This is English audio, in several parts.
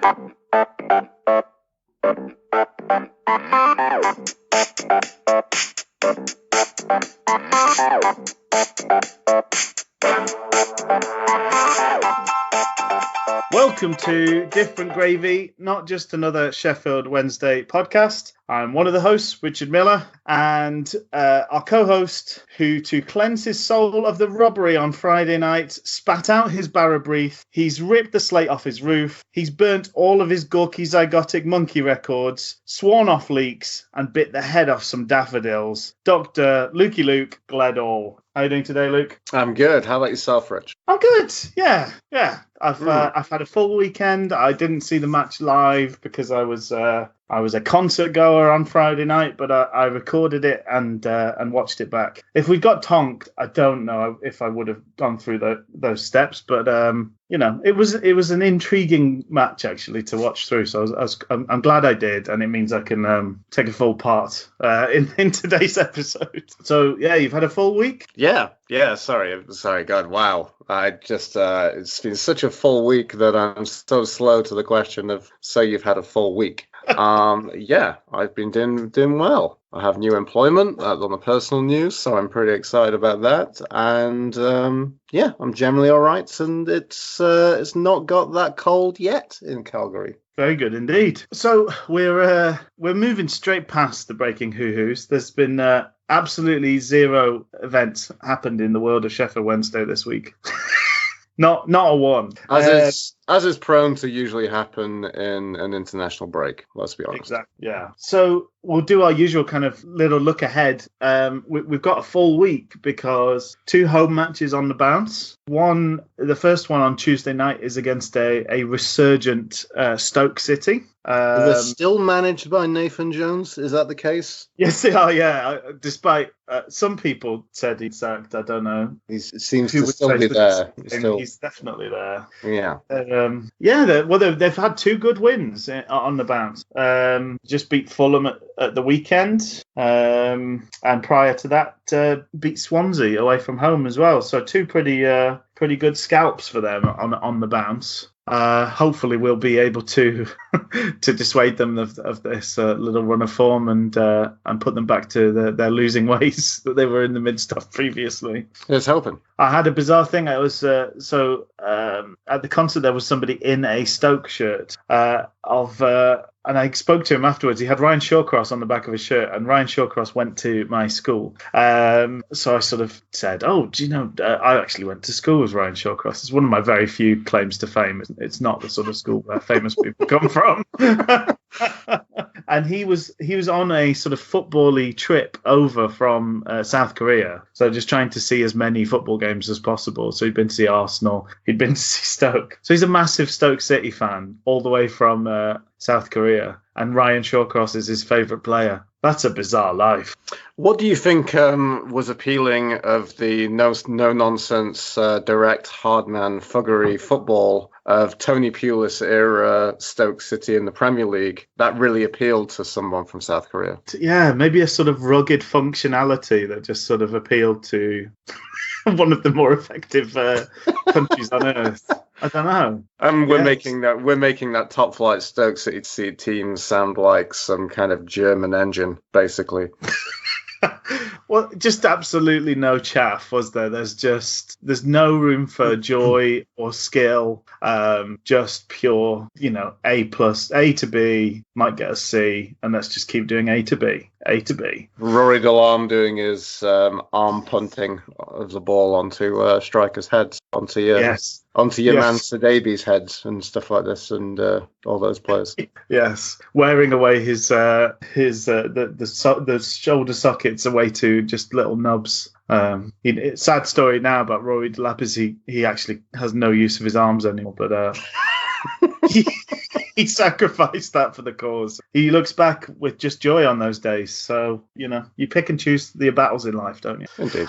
Welcome to Different Gravy, not just another Sheffield Wednesday podcast. I'm one of the hosts, Richard Miller, and our co-host, who, to cleanse his soul of the robbery on Friday night, spat out his Barra-Breath, he's ripped the slate off his roof, he's burnt all of his gawky zygotic monkey records, sworn off leaks, and bit the head off some daffodils. Dr. Lukey Luke Gledall. How are you doing today, Luke? I'm good. How about yourself, Rich? I'm good. Yeah. I've had a full weekend. I didn't see the match live because I was a concert goer on Friday night, but I recorded it and watched it back. If we got tonked, I don't know if I would have gone through those steps, but it was an intriguing match actually to watch through. So I'm glad I did, and it means I can take a full part in today's episode. So yeah, you've had a full week. Yeah. Sorry. God, wow. I just it's been such a full week that I'm so slow to the question of. So you've had a full week. Yeah, I've been doing well. I have new employment on the personal news, so I'm pretty excited about that. And I'm generally all right. And it's not got that cold yet in Calgary. Very good indeed. So we're moving straight past the breaking hoo-hoos. There's been absolutely zero events happened in the world of Sheffield Wednesday this week. Not a one. As is prone to usually happen in an international break, let's be honest. Exactly, yeah. So we'll do our usual kind of little look ahead. We've got a full week because 2 home matches on the bounce. The first one on Tuesday night is against a resurgent Stoke City. They're still managed by Nathan Jones, is that the case? Yes, they are, yeah. Despite some people said he's sacked, I don't know. He seems to still be there. He's definitely there. Yeah. They've had 2 good wins on the bounce. Just beat Fulham at the weekend, and prior to that, beat Swansea away from home as well. So 2 pretty good scalps for them on the bounce. Hopefully we'll be able to dissuade them of this little run of form and put them back to their losing ways that they were in the midst of previously. Let's hoping. I had a bizarre thing. I was at the concert there was somebody in a Stoke shirt and I spoke to him afterwards. He had Ryan Shawcross on the back of his shirt, and Ryan Shawcross went to my school. So I sort of said, "Oh, do you know, I actually went to school with Ryan Shawcross. It's one of my very few claims to fame. It's not the sort of school where famous people come from." And he was on a sort of football-y trip over from South Korea. So just trying to see as many football games as possible. So he'd been to see Arsenal. He'd been to see Stoke. So he's a massive Stoke City fan all the way from South Korea. And Ryan Shawcross is his favourite player. That's a bizarre life. What do you think was appealing of the no-nonsense, direct, hardman, fuggery football of Tony Pulis era Stoke City in the Premier League that really appealed to someone from South Korea? Yeah, maybe a sort of rugged functionality that just sort of appealed to one of the more effective countries on earth. I don't know. We're making that top flight Stoke City team sound like some kind of German engine, basically. Well, just absolutely no chaff, was there? There's no room for joy or skill. Just pure, A to B, might get a C, and let's just keep doing A to B. Rory Delorme doing his arm punting of the ball onto strikers' heads, onto your man Sadabi's heads and stuff like this, and all those players. Yes, wearing away his the shoulder sockets away to just little nubs. Sad story now about Rory Delorme is he actually has no use of his arms anymore, but he sacrificed that for the cause. He looks back with just joy on those days. So, you pick and choose your battles in life, don't you? Indeed.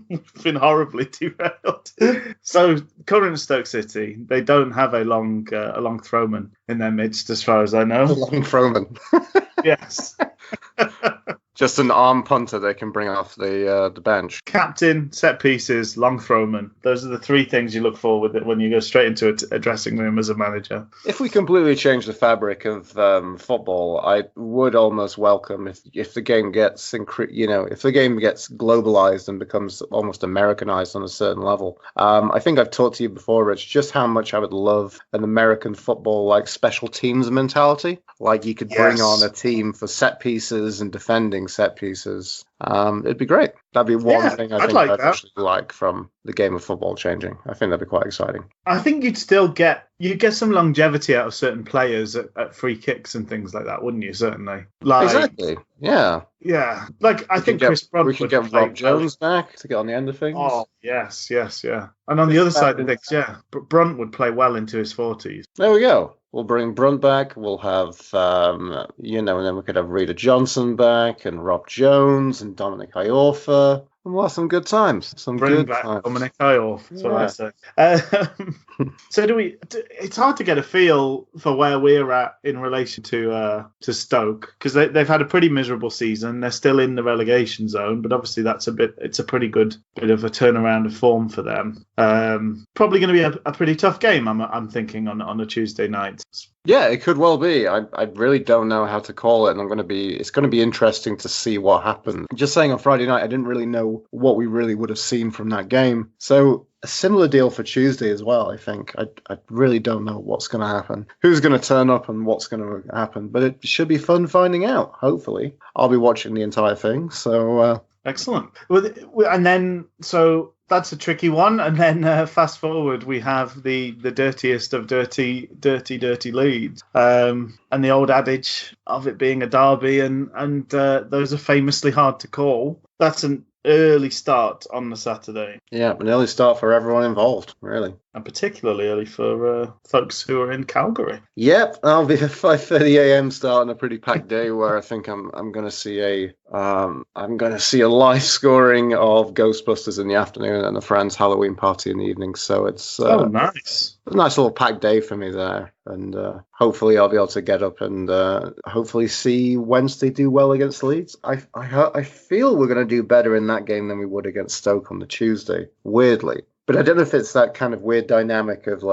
We've been horribly derailed. So, current Stoke City, they don't have a long throwman in their midst, as far as I know. A long throwman. Yes. Just an arm punter they can bring off the bench. Captain, set pieces, long throwman. Those are the three things you look for with it when you go straight into a dressing room as a manager. If we completely change the fabric of football, I would almost welcome if the game gets if the game gets globalized and becomes almost Americanized on a certain level. I think I've talked to you before, Rich, just how much I would love an American football like special teams mentality. Like you could bring on a team for set pieces and defending set pieces. It'd be great. That'd be one thing I think I'd actually like from the game of football changing. I think that'd be quite exciting. I think you'd get some longevity out of certain players at free kicks and things like that, wouldn't you? Certainly. Exactly. Yeah. Yeah. Like I think Chris Brunt we could get Rob Jones back to get on the end of things. Oh yes. And on the other side of things, Brunt would play well into his 40s. There we go. We'll bring Brunt back. We'll have, and then we could have Rita Johnson back and Rob Jones and Dominic Iorfa. And we'll have some good times. Bring back Dominic Iorfa. That's what I say. So it's hard to get a feel for where we're at in relation to Stoke, because they've had a pretty miserable season. They're still in the relegation zone, but obviously it's a pretty good bit of a turnaround of form for them. Probably going to be a pretty tough game, I'm thinking, on a Tuesday night. Yeah, it could well be. I really don't know how to call it, and it's going to be interesting to see what happens. Just saying, on Friday night, I didn't really know what we really would have seen from that game. So a similar deal for Tuesday as well, I think. I really don't know what's going to happen, who's going to turn up and what's going to happen, but it should be fun finding out, hopefully. I'll be watching the entire thing, so... Excellent. And then, so that's a tricky one. And then fast forward, we have the dirtiest of dirty leads. And the old adage of it being a derby, and those are famously hard to call. That's an early start on the Saturday. Yeah, an early start for everyone involved, really. And particularly early for folks who are in Calgary. Yep, I'll be a 5:30 a.m. start on a pretty packed day where I think I'm going to see a live scoring of Ghostbusters in the afternoon and a friend's Halloween party in the evening. So it's nice. A nice little packed day for me there, and hopefully I'll be able to get up and hopefully see Wednesday do well against Leeds. I feel we're going to do better in that game than we would against Stoke on the Tuesday, weirdly. But I don't know if it's that kind of weird dynamic of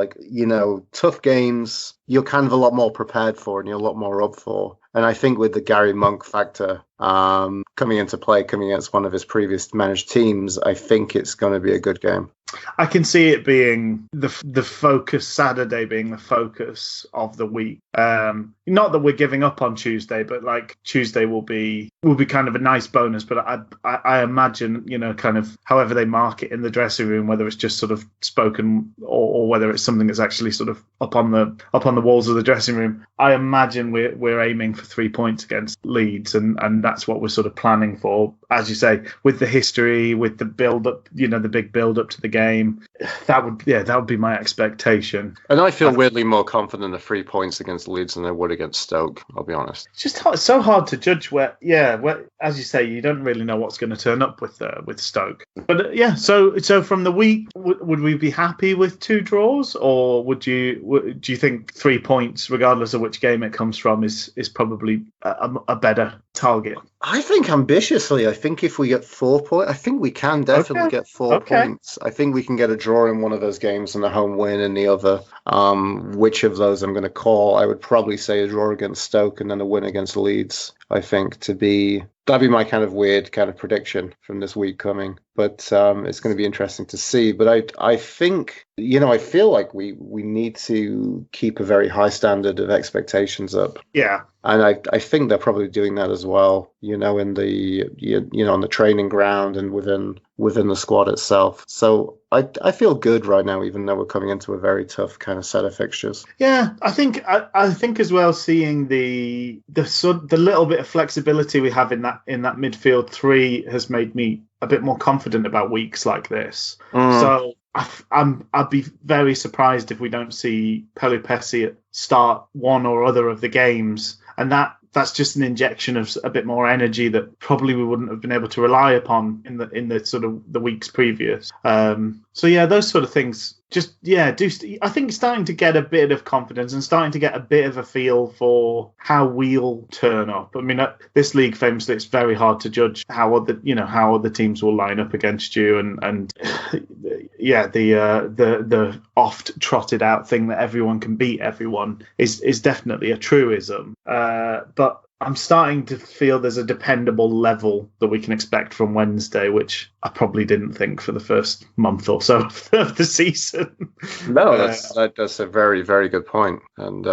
tough games you're kind of a lot more prepared for and you're a lot more up for. And I think with the Gary Monk factor coming into play, coming against one of his previous managed teams, I think it's going to be a good game. I can see it being the focus, Saturday being the focus of the week. Not that we're giving up on Tuesday, but like Tuesday will be kind of a nice bonus. But I imagine, kind of however they mark it in the dressing room, whether it's just sort of spoken or whether it's something that's actually sort of up on the walls of the dressing room. I imagine we're aiming for 3 points against Leeds, and that's what we're sort of planning for. As you say, with the history, with the build up, the big build up to the game, that would be my expectation. And I feel weirdly more confident of 3 points against Leeds than I would against Stoke, I'll be honest. It's just so hard to judge where, as you say, you don't really know what's going to turn up with Stoke. But so from the week, would we be happy with 2 draws, or do you think 3 points, regardless of which game it comes from, is probably a better target? I think ambitiously, I think if we get 4 points, I think we can definitely get 4 points. I think we can get a draw in one of those games and a home win in the other. Which of those I'm going to call? I would probably say a draw against Stoke and then a win against Leeds. I think that'd be my kind of weird kind of prediction from this week coming. But it's going to be interesting to see. But I think, I feel like we need to keep a very high standard of expectations up. Yeah. And I think they're probably doing that as well, in the on the training ground and within the squad itself. So I feel good right now, even though we're coming into a very tough kind of set of fixtures. Yeah, I think as well, seeing the little bit of flexibility we have in that midfield three has made me a bit more confident about weeks like this. So I'd be very surprised if we don't see Pelupessy start one or other of the games, and that's just an injection of a bit more energy that probably we wouldn't have been able to rely upon in the sort of the weeks previous. So So yeah, those sort of things. Just I think starting to get a bit of confidence and starting to get a bit of a feel for how we'll turn up. I mean, this league famously, it's very hard to judge how other teams will line up against you, and the oft trotted out thing that everyone can beat everyone is definitely a truism. But I'm starting to feel there's a dependable level that we can expect from Wednesday, which I probably didn't think for the first month or so of the season. No, that's a very, very good point. And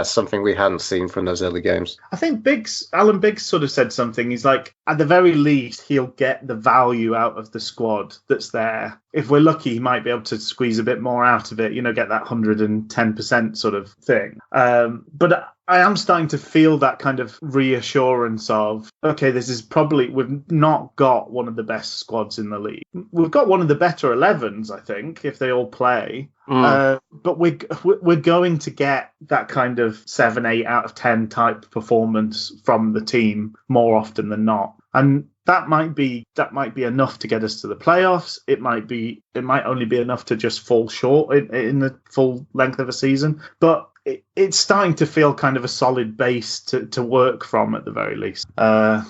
something we hadn't seen from those early games. I think Alan Biggs sort of said something. He's like, at the very least, he'll get the value out of the squad that's there. If we're lucky, he might be able to squeeze a bit more out of it, get that 110% sort of thing. But I am starting to feel that kind of reassurance of, okay, we've not got one of the best squads in the league. We've got one of the better 11s, I think, if they all play. But we're going to get that kind of 7, 8 out of 10 type performance from the team more often than not. And that might be enough to get us to the playoffs. It might only be enough to just fall short in the full length of a season. But it's starting to feel kind of a solid base to work from at the very least. To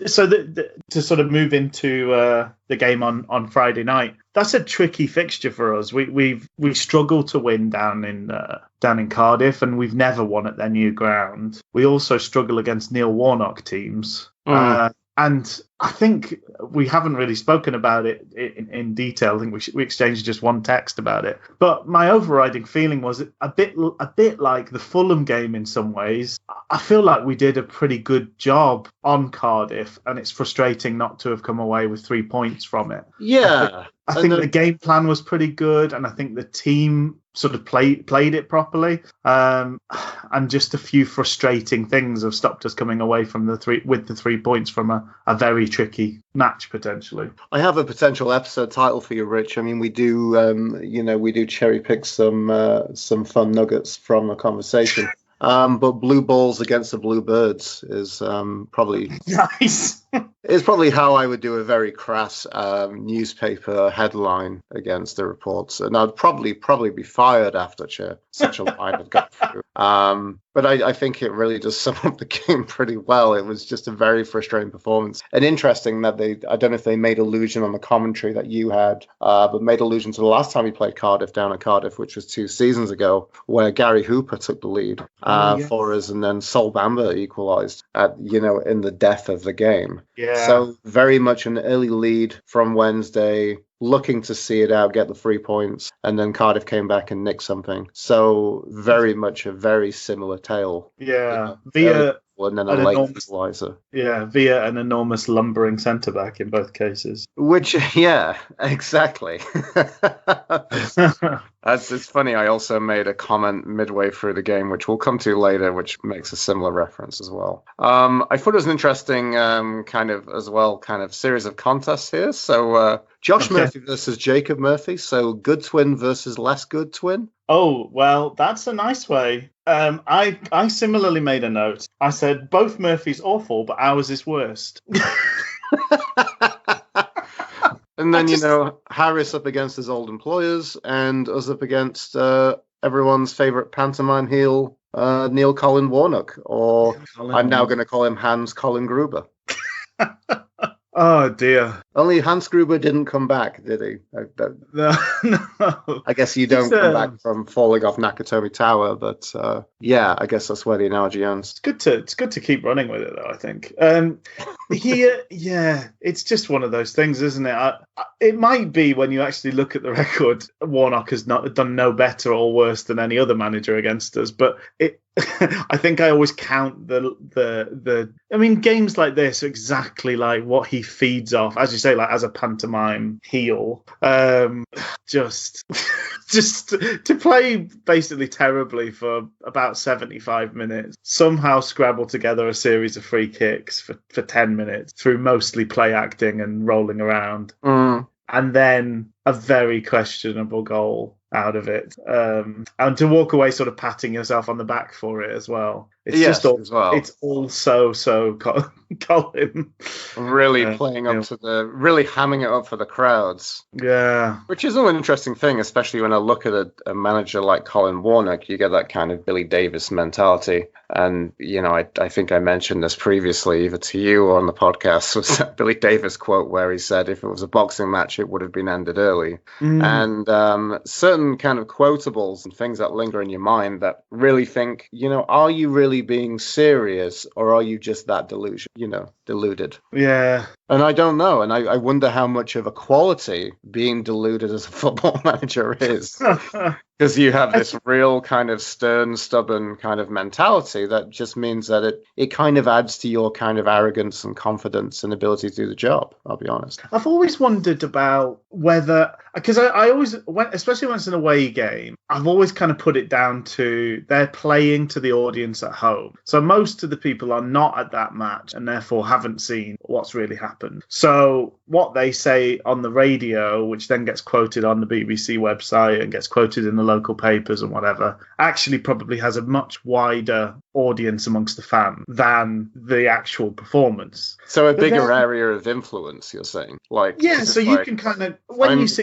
sort of move into the game on Friday night, that's a tricky fixture for us. We struggle to win down in Cardiff, and we've never won at their new ground. We also struggle against Neil Warnock teams. And I think we haven't really spoken about it in detail. I think we exchanged just one text about it. But my overriding feeling was a bit like the Fulham game in some ways. I feel like we did a pretty good job on Cardiff, and it's frustrating not to have come away with 3 points from it. Yeah. I think the game plan was pretty good, and I think the team sort of played it properly. And just a few frustrating things have stopped us coming away from the 3 points from a very tricky match potentially. I have a potential episode title for you, Rich. I mean, we do cherry pick some fun nuggets from the conversation. But Blueballs against the Bluebirds is probably nice. It's probably how I would do a very crass newspaper headline against the reports, and I'd probably be fired after such a line had got through. But I think it really does sum up the game pretty well. It was just a very frustrating performance, and interesting that I don't know if they made allusion on the commentary that you had, but made allusion to the last time we played Cardiff down at Cardiff, which was 2 seasons ago, where Gary Hooper took the lead for us, and then Sol Bamba equalised in the death of the game. Yeah. So very much an early lead from Wednesday, looking to see it out, get the 3 points, and then Cardiff came back and nicked something. So very much a very similar tale. Yeah, via and then a late equaliser. Yeah, via an enormous lumbering centre back in both cases. Which, yeah, exactly. It's funny. I also made a comment midway through the game, which we'll come to later, which makes a similar reference as well. I thought it was an interesting kind of series of contests here. So Josh Murphy versus Jacob Murphy. So good twin versus less good twin. Oh, well, that's a nice way. I similarly made a note. I said both Murphys awful, but ours is worst. And then, Harris up against his old employers, and us up against everyone's favourite pantomime heel, Neil Colin Warnock, or I'm now going to call him Hans Colin Gruber. Oh, dear. Only Hans Gruber didn't come back, did he? No. I guess you don't come back from falling off Nakatomi Tower, but I guess that's where the analogy ends. It's good to keep running with it, though, I think. It's just one of those things, isn't it? It might be when you actually look at the record, Warnock has not done no better or worse than any other manager against us, but I think I always count games like this are exactly like what he feeds off, as you say, like as a pantomime heel. Just to play basically terribly for about 75 minutes, somehow scrabble together a series of free kicks for 10 minutes through mostly play acting and rolling around. And then a very questionable goal out of it. And to walk away sort of patting yourself on the back for it as well. It's just all, as well. it's all so Colin. Really playing up to really hamming it up for the crowds. Yeah. Which is an interesting thing, especially when I look at a manager like Colin Warnock. You get that kind of Billy Davis mentality. And, I think I mentioned this previously, either to you or on the podcast, was that Billy Davis quote where he said, if it was a boxing match, it would have been ended early. And certain kind of quotables and things that linger in your mind that really think, are you really being serious, or are you just that deluded? Yeah. And I don't know. And I wonder how much of a quality being deluded as a football manager is. Because you have this real kind of stern, stubborn kind of mentality that just means that it kind of adds to your kind of arrogance and confidence and ability to do the job, I'll be honest. I've always wondered about whether, because I always, especially when it's an away game, I've always kind of put it down to they're playing to the audience at home. So most of the people are not at that match and therefore haven't seen what's really happened. So what they say on the radio, which then gets quoted on the BBC website and gets quoted in the local papers and whatever, actually probably has a much wider audience amongst the fans than the actual performance. So a bigger area of influence, you're saying? So you can kind of, you see,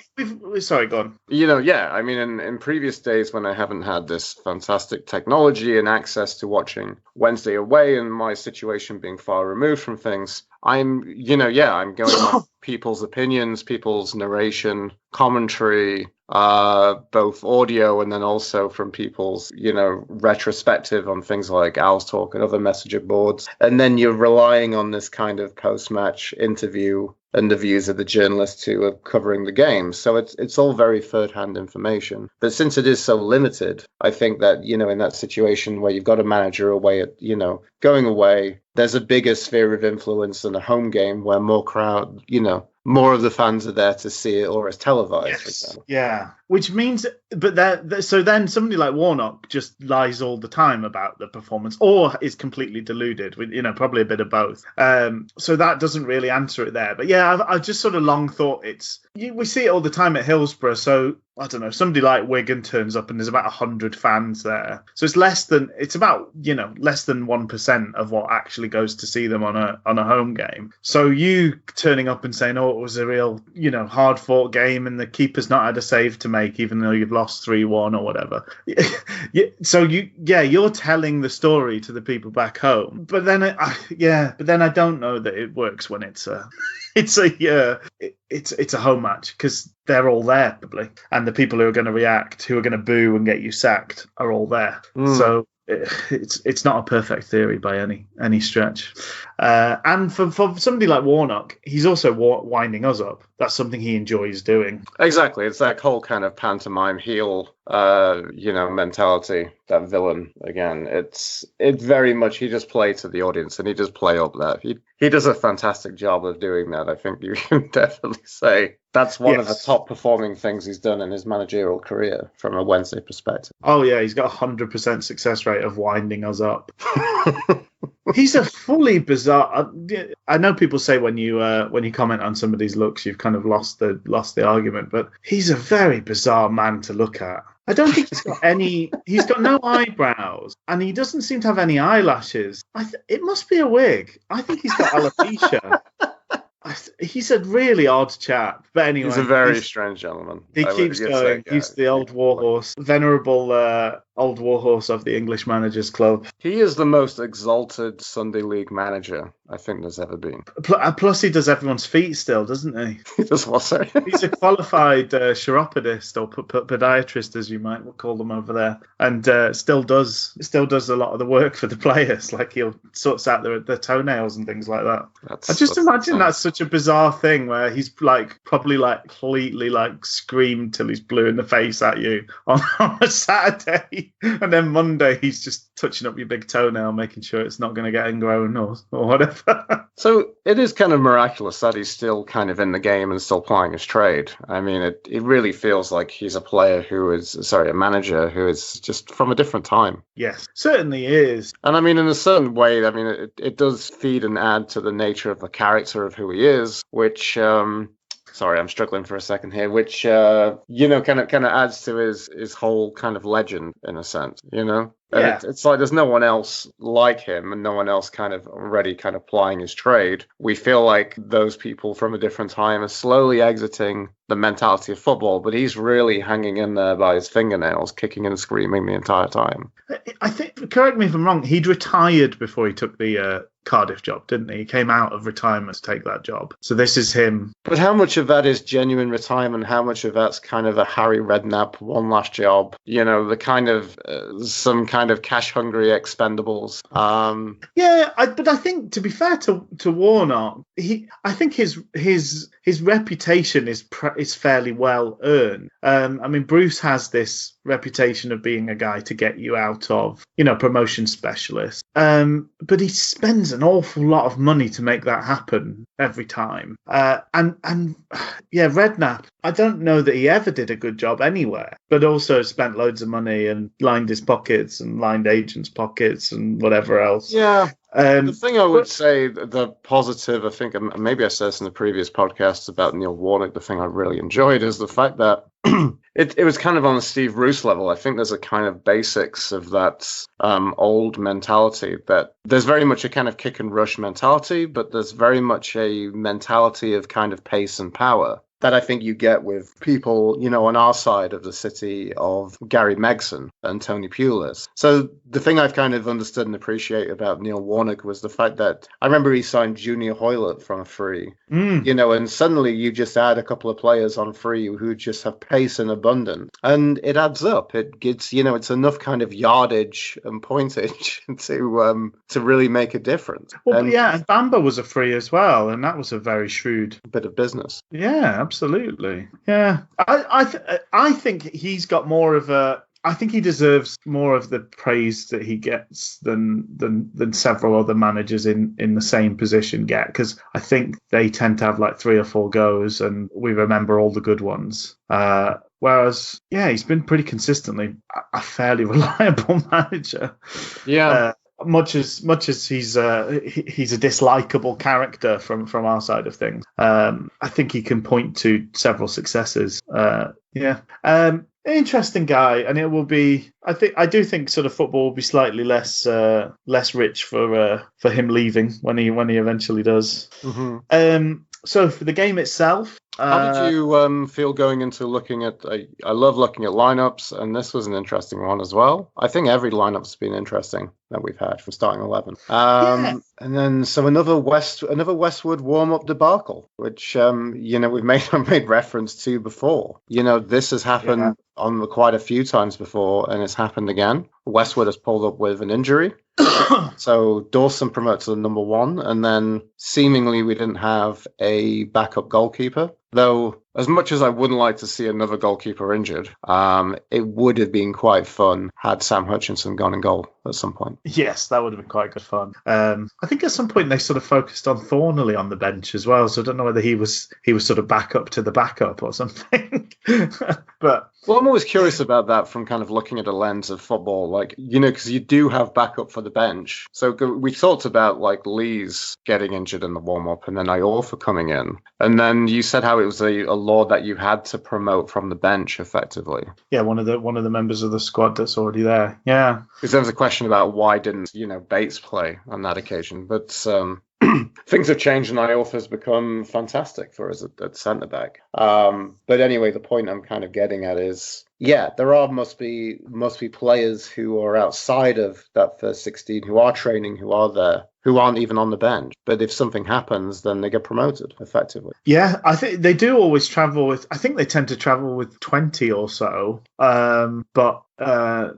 sorry, go on. I mean, in previous days when I haven't had this fantastic technology and access to watching Wednesday away and my situation being far removed from things, I'm going on people's opinions, people's narration, commentary, both audio and then also from people's, retrospective on things like Al's Talk and other messenger boards. And then you're relying on this kind of post-match interview and the views of the journalists who are covering the game. So it's all very third-hand information. But since it is so limited, I think that, in that situation where you've got a manager away at, going away, there's a bigger sphere of influence than a home game where more crowd, more of the fans are there to see it, or it's televised, for example. Yeah, which means, so then somebody like Warnock just lies all the time about the performance, or is completely deluded, with probably a bit of both. So that doesn't really answer it there. But yeah, I've just sort of long thought we see it all the time at Hillsborough. So I don't know, somebody like Wigan turns up and there's about 100 fans there. So it's less than 1% of what actually goes to see them on a home game. So you turning up and saying, it was a real, hard fought game and the keeper's not had a save to make, even though you've lost 3-1 or whatever. So you're telling the story to the people back home. But then, I don't know that it works when it's a home match, because they're all there probably, and the people who are going to react, who are going to boo and get you sacked, are all there. So it's not a perfect theory by any stretch. And for somebody like Warnock, he's also winding us up. That's something he enjoys doing. Exactly. It's that whole kind of pantomime heel, mentality, that villain again. It's very much, he just plays to the audience and he just play up that. He does a fantastic job of doing that. I think you can definitely say that's one of the top performing things he's done in his managerial career from a Wednesday perspective. Oh yeah, he's got 100% success rate of winding us up. He's a fully bizarre. I know people say when you comment on somebody's looks, you've kind of lost the argument, but he's a very bizarre man to look at. I don't think he's got any. He's got no eyebrows, and he doesn't seem to have any eyelashes. It must be a wig. I think he's got alopecia. He's a really odd chap, but anyway, he's a very strange gentleman. He keeps going. He's the old warhorse, venerable old warhorse of the English Managers Club. He is the most exalted Sunday League manager I think there's ever been. Plus, he does everyone's feet still, doesn't he? He does what, sorry? He's a qualified chiropodist or podiatrist, as you might call them over there, and still does a lot of the work for the players. Like he'll sorts out their toenails and things like that. I just imagine that's such a bizarre thing where he's probably completely screamed till he's blue in the face at you on a Saturday. And then Monday, he's just touching up your big toenail, making sure it's not going to get ingrown or whatever. So it is kind of miraculous that he's still kind of in the game and still plying his trade. I mean, it really feels like he's a manager who is just from a different time. Yes, certainly is. And I mean, in a certain way, I mean, it does feed and add to the nature of the character of who he is, which... Sorry, I'm struggling for a second here, which, kind of adds to his whole kind of legend in a sense, And Yeah. it's like there's no one else like him and no one else kind of already kind of plying his trade. We feel like those people from a different time are slowly exiting the mentality of football, but he's really hanging in there by his fingernails, kicking and screaming the entire time. I think, correct me if I'm wrong, he'd retired before he took the Cardiff job, didn't he? He came out of retirement to take that job. So this is him. But how much of that is genuine retirement? How much of that's kind of a Harry Redknapp one last job? You know, the kind of some kind of cash hungry expendables. But I think, to be fair to Warnock, I think his reputation is fairly well earned. I mean, Bruce has this reputation of being a guy to get you out of, promotion specialist. But he spends an awful lot of money to make that happen every time. Redknapp, I don't know that he ever did a good job anywhere, but also spent loads of money and lined his pockets and lined agents' pockets and whatever else. Yeah. The thing I would say, the positive, I think, and maybe I said this in the previous podcast about Neil Warnock, the thing I really enjoyed is the fact that it was kind of on the Steve Bruce level. I think there's a kind of basics of that old mentality, that there's very much a kind of kick and rush mentality, but there's very much a mentality of kind of pace and power that I think you get with people, on our side of the city of Gary Megson and Tony Pulis. So the thing I've kind of understood and appreciate about Neil Warnock was the fact that I remember he signed Junior Hoylett from a free, and suddenly you just add a couple of players on free who just have pace and abundance, and it adds up. It gets, it's enough kind of yardage and pointage to really make a difference. Well, and Bamba was a free as well, and that was a very shrewd bit of business. Yeah, absolutely. Yeah, I think he's got more of a. I think he deserves more of the praise that he gets than several other managers in the same position get, because I think they tend to have like 3 or 4 goes, and we remember all the good ones. Whereas, he's been pretty consistently a fairly reliable manager. Yeah. Much as he's a dislikable character from our side of things, I think he can point to several successes. Interesting guy, and it will be. I do think sort of football will be slightly less rich for him leaving when he eventually does. Mm-hmm. So for the game itself, how did you feel going into looking at? I love looking at lineups, and this was an interesting one as well. I think every lineup's been interesting that we've had from starting 11. And then another Westwood warm-up debacle, which we've made reference to before. This has happened on quite a few times before, and it's happened again. Westwood has pulled up with an injury. So Dawson promoted to the number 1, and then seemingly we didn't have a backup goalkeeper. Though, as much as I wouldn't like to see another goalkeeper injured, it would have been quite fun had Sam Hutchinson gone in goal at some point. Yes, that would have been quite good fun. I think at some point they sort of focused on Thornley on the bench as well, so I don't know whether he was sort of backup to the backup or something. But I'm always curious about that from kind of looking at a lens of football, because you do have backup for the bench. So we talked about like Lees getting injured in the warm-up and then Iorfa coming in. And then you said how it was a law that you had to promote from the bench effectively. Yeah, one of the members of the squad that's already there. Yeah. Because there was a question about why didn't, Bates play on that occasion. But things have changed and Iorfa's become fantastic for us at centre-back. But anyway, the point I'm kind of getting at is, there must be players who are outside of that first 16 who are training, who are there, who aren't even on the bench. But if something happens, then they get promoted effectively. Yeah, I think they do always travel with. I think they tend to travel with 20 or so. But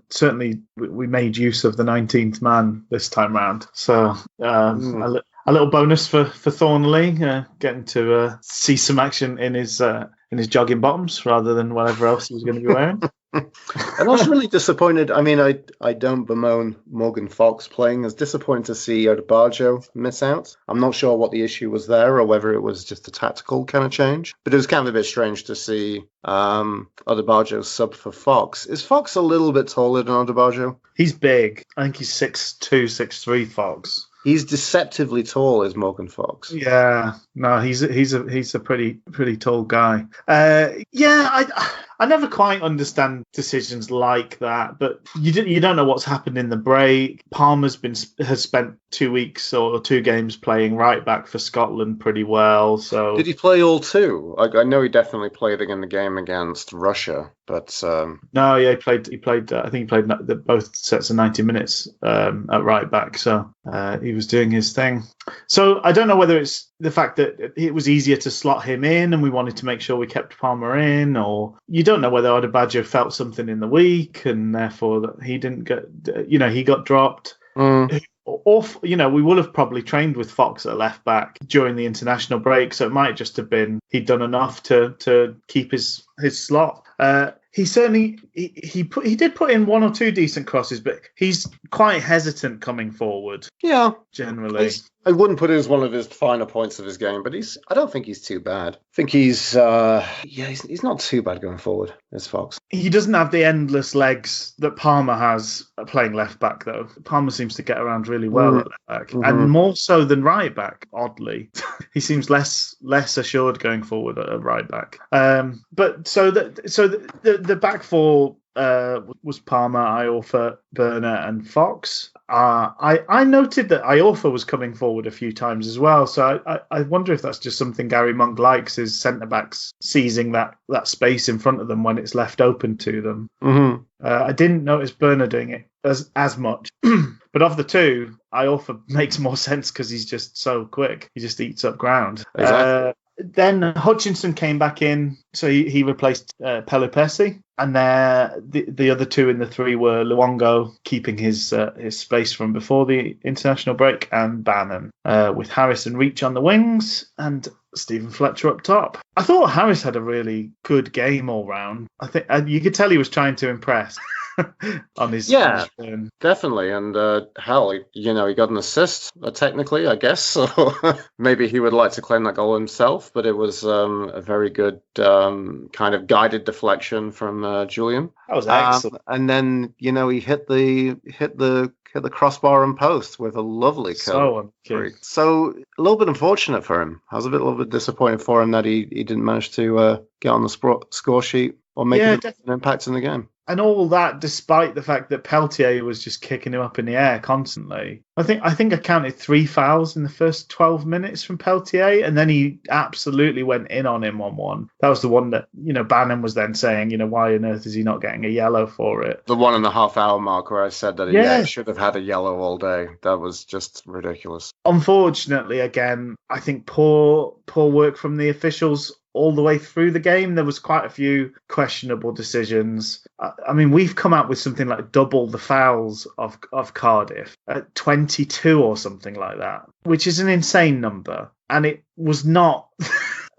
certainly we made use of the 19th man this time round. So a little bonus for Thornley, getting to see some action in his jogging bottoms rather than whatever else he was going to be wearing. And I was really disappointed. I mean, I don't bemoan Morgan Fox playing. I was disappointed to see Odebajo miss out. I'm not sure what the issue was there or whether it was just a tactical kind of change. But it was kind of a bit strange to see Odebajo sub for Fox. Is Fox a little bit taller than Odebajo? He's big. I think he's 6'2", 6'3", Fox. He's deceptively tall, is Morgan Fox. Yeah, no, he's a pretty tall guy. I never quite understand decisions like that, but you don't know what's happened in the break. Palmer's has spent 2 weeks or 2 games playing right back for Scotland pretty well. So did he play all 2? I know he definitely played in the game against Russia, but no, yeah, he played. I think he played both sets of 90 minutes at right back. So he was doing his thing. So I don't know whether it's the fact that it was easier to slot him in and we wanted to make sure we kept Palmer in, or you don't know whether Adebayo felt something in the week and therefore that he didn't get, he got dropped. Or, we will have probably trained with Fox at left back during the international break, so it might just have been he'd done enough to keep his slot. He certainly he did put in 1 or 2 decent crosses, but he's quite hesitant coming forward. Yeah, generally. I wouldn't put it as one of his finer points of his game, but I don't think he's too bad. I think he's not too bad going forward as Fox. He doesn't have the endless legs that Palmer has playing left back, though. Palmer seems to get around really well at left back, and more so than right back. Oddly, he seems less assured going forward at right back. But the back four was Palmer, Iorfa, Burner, and Fox. I noted that Iorfa was coming forward a few times as well, so I wonder if that's just something Gary Monk likes, is centre-backs seizing that space in front of them when it's left open to them. I didn't notice Burner doing it as much. But of the two, Iorfa makes more sense because he's just so quick. He just eats up ground. Exactly. Then Hutchinson came back in, so he replaced Pelupessy, and the other 2 in the 3 were Luongo, keeping his space from before the international break, and Bannon, with Harris and Reach on the wings, and Stephen Fletcher up top. I thought Harris had a really good game all round. I think you could tell he was trying to impress. on his turn. Definitely, and he got an assist technically, I guess, so maybe he would like to claim that goal himself, but it was a very good kind of guided deflection from Julian. That was excellent. And then he hit the crossbar and post with a lovely kill. So a little bit unfortunate for him. I was a little bit disappointed for him that he didn't manage to get on the score sheet or make an impact in the game. And all that despite the fact that Peltier was just kicking him up in the air constantly. I think I counted 3 fouls in the first 12 minutes from Peltier, and then he absolutely went in on him on one. That was the one that, Bannon was then saying, why on earth is he not getting a yellow for it? The 1.5 hour mark where I said that he should have had a yellow all day. That was just ridiculous. Unfortunately, again, I think poor work from the officials all the way through the game. There was quite a few questionable decisions. I mean, we've come out with something like double the fouls of Cardiff at 22 or something like that, which is an insane number. And it was not...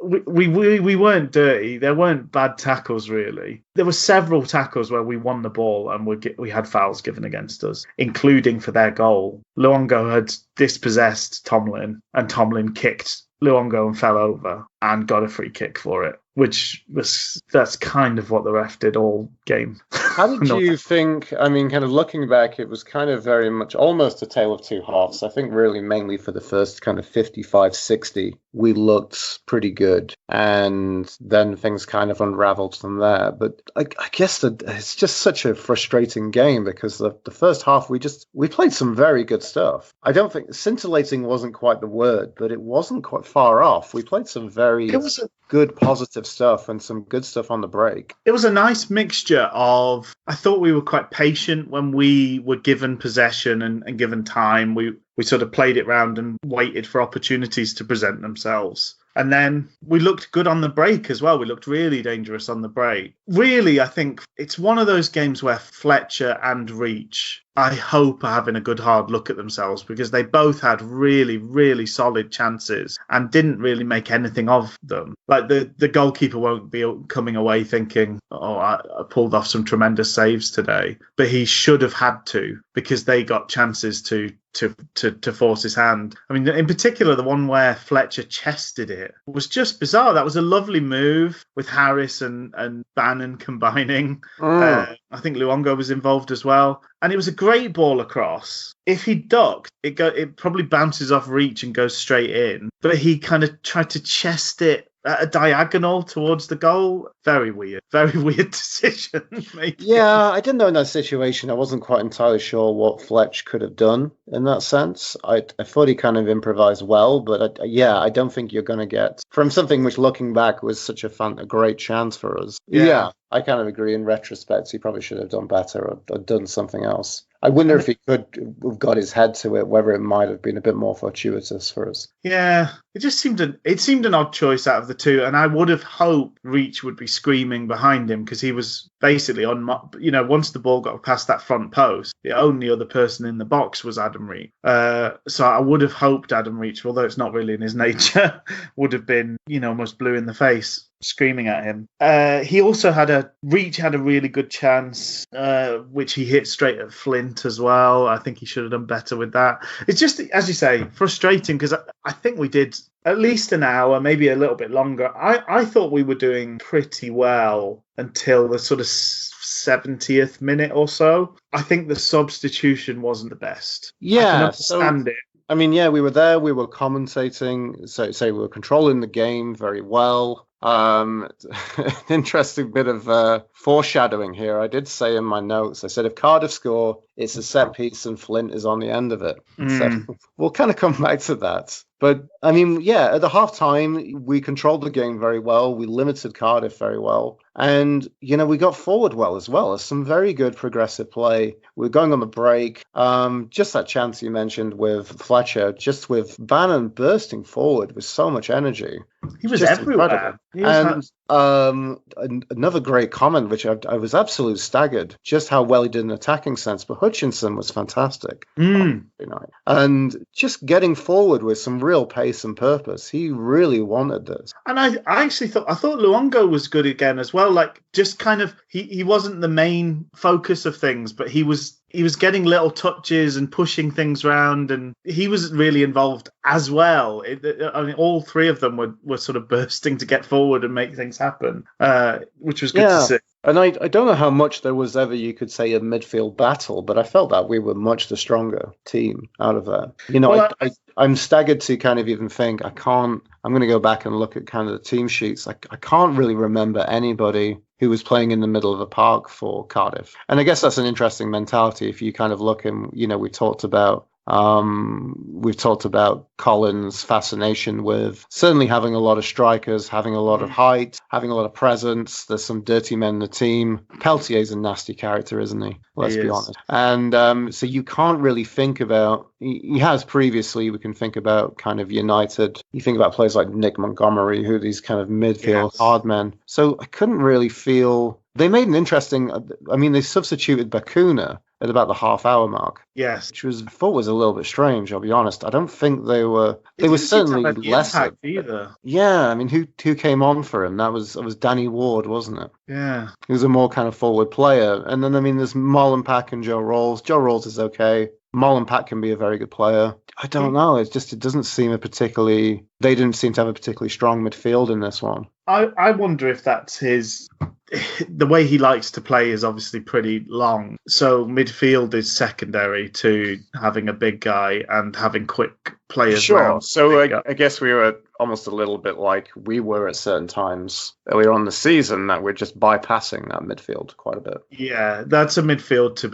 We weren't dirty. There weren't bad tackles, really. There were several tackles where we won the ball and we had fouls given against us, including for their goal. Luongo had dispossessed Tomlin, and Tomlin kicked Luongo and fell over and got a free kick for it, that's kind of what the ref did all game. How did you think, I mean, kind of looking back, it was kind of very much almost a tale of two halves. I think really mainly for the first kind of 55, 60, we looked pretty good. And then things kind of unraveled from there. But I guess that it's just such a frustrating game because the first half, we played some very good stuff. I don't think scintillating wasn't quite the word, but it wasn't quite far off. We played some very good positive stuff and some good stuff on the break. It was a nice mixture of, I thought we were quite patient when we were given possession and given time. We sort of played it round and waited for opportunities to present themselves. And then we looked good on the break as well. We looked really dangerous on the break. Really, I think it's one of those games where Fletcher and Reach, I hope, are having a good hard look at themselves because they both had really, really solid chances and didn't really make anything of them. Like the goalkeeper won't be coming away thinking, oh, I pulled off some tremendous saves today. But he should have had to because they got chances to force his hand. I mean, in particular, the one where Fletcher chested it was just bizarre. That was a lovely move with Harris and Bannon combining. I think Luongo was involved as well. And it was a great ball across. If he ducked, it probably bounces off Reach and goes straight in. But he kind of tried to chest it at a diagonal towards the goal. Very weird decision making. Yeah, I didn't know in that situation. I wasn't quite entirely sure what Fletch could have done in that sense. I thought he kind of improvised well, but I don't think you're going to get from something which, looking back, was such a great chance for us. Yeah, I kind of agree. In retrospect, he probably should have done better or done something else. I wonder if he could have got his head to it, whether it might have been a bit more fortuitous for us. Yeah, it just seemed an odd choice out of the two, and I would have hoped Reach would be screaming behind him because he was basically on. Once the ball got past that front post, the only other person in the box was Adam Reach. So I would have hoped Adam Reach, although it's not really in his nature, would have been almost blue in the face, screaming at him. He also had a really good chance, which he hit straight at Flint as well. I think he should have done better with that. It's just, as you say, frustrating because I think we did at least an hour, maybe a little bit longer. I thought we were doing pretty well until the sort of 70th minute or so. I think the substitution wasn't the best. Yeah, I can understand it. I mean, yeah, we were there, we were commentating, so we were controlling the game very well. An interesting bit of foreshadowing here. I did say in my notes, I said if Cardiff score, it's a set piece and Flint is on the end of it. So we'll kind of come back to that. But, I mean, yeah, at the half-time, we controlled the game very well. We limited Cardiff very well. And, we got forward well as well. Some very good progressive play. We were going on the break. Just that chance you mentioned with Fletcher, just with Bannon bursting forward with so much energy. He was everywhere. Another great comment, which I was absolutely staggered, just how well he did in attacking sense. But Hutchinson was fantastic. And just getting forward with some real pace and purpose. He really wanted this. And I actually thought Luongo was good again as well. Like, just kind of, he wasn't the main focus of things, but he was getting little touches and pushing things around, and he was really involved as well. All three of them were sort of bursting to get forward and make things happen, which was good to see. And I don't know how much there was ever, you could say, a midfield battle, but I felt that we were much the stronger team out of that. I'm staggered to kind of even think I'm going to go back and look at kind of the team sheets. I can't really remember anybody who was playing in the middle of the park for Cardiff. And I guess that's an interesting mentality if you kind of look and, we've talked about Collins' fascination with certainly having a lot of strikers, having a lot of height, having a lot of presence. There's some dirty men in the team. Peltier's a nasty character, isn't he? Let's be honest. And so you can't really think about, he has previously, we can think about kind of United. You think about players like Nick Montgomery, who are these kind of midfield hard men. So I couldn't really feel, they made an interesting, they substituted Bakuna at about the half-hour mark. Yes. Which I thought was a little bit strange, I'll be honest. I don't think they were certainly less either. Yeah, who came on for him? That was Danny Ward, wasn't it? Yeah. He was a more kind of forward player. And then there's Molenbeek and Joe Rolls. Joe Rolls is okay. Molenbeek can be a very good player. I don't know. It doesn't seem they didn't seem to have a particularly strong midfield in this one. I wonder if that's the way he likes to play is obviously pretty long. So midfield is secondary to having a big guy and having quick players. Sure. So I guess we were almost a little bit like we were at certain times earlier on the season, that we're just bypassing that midfield quite a bit. Yeah, that's a midfield to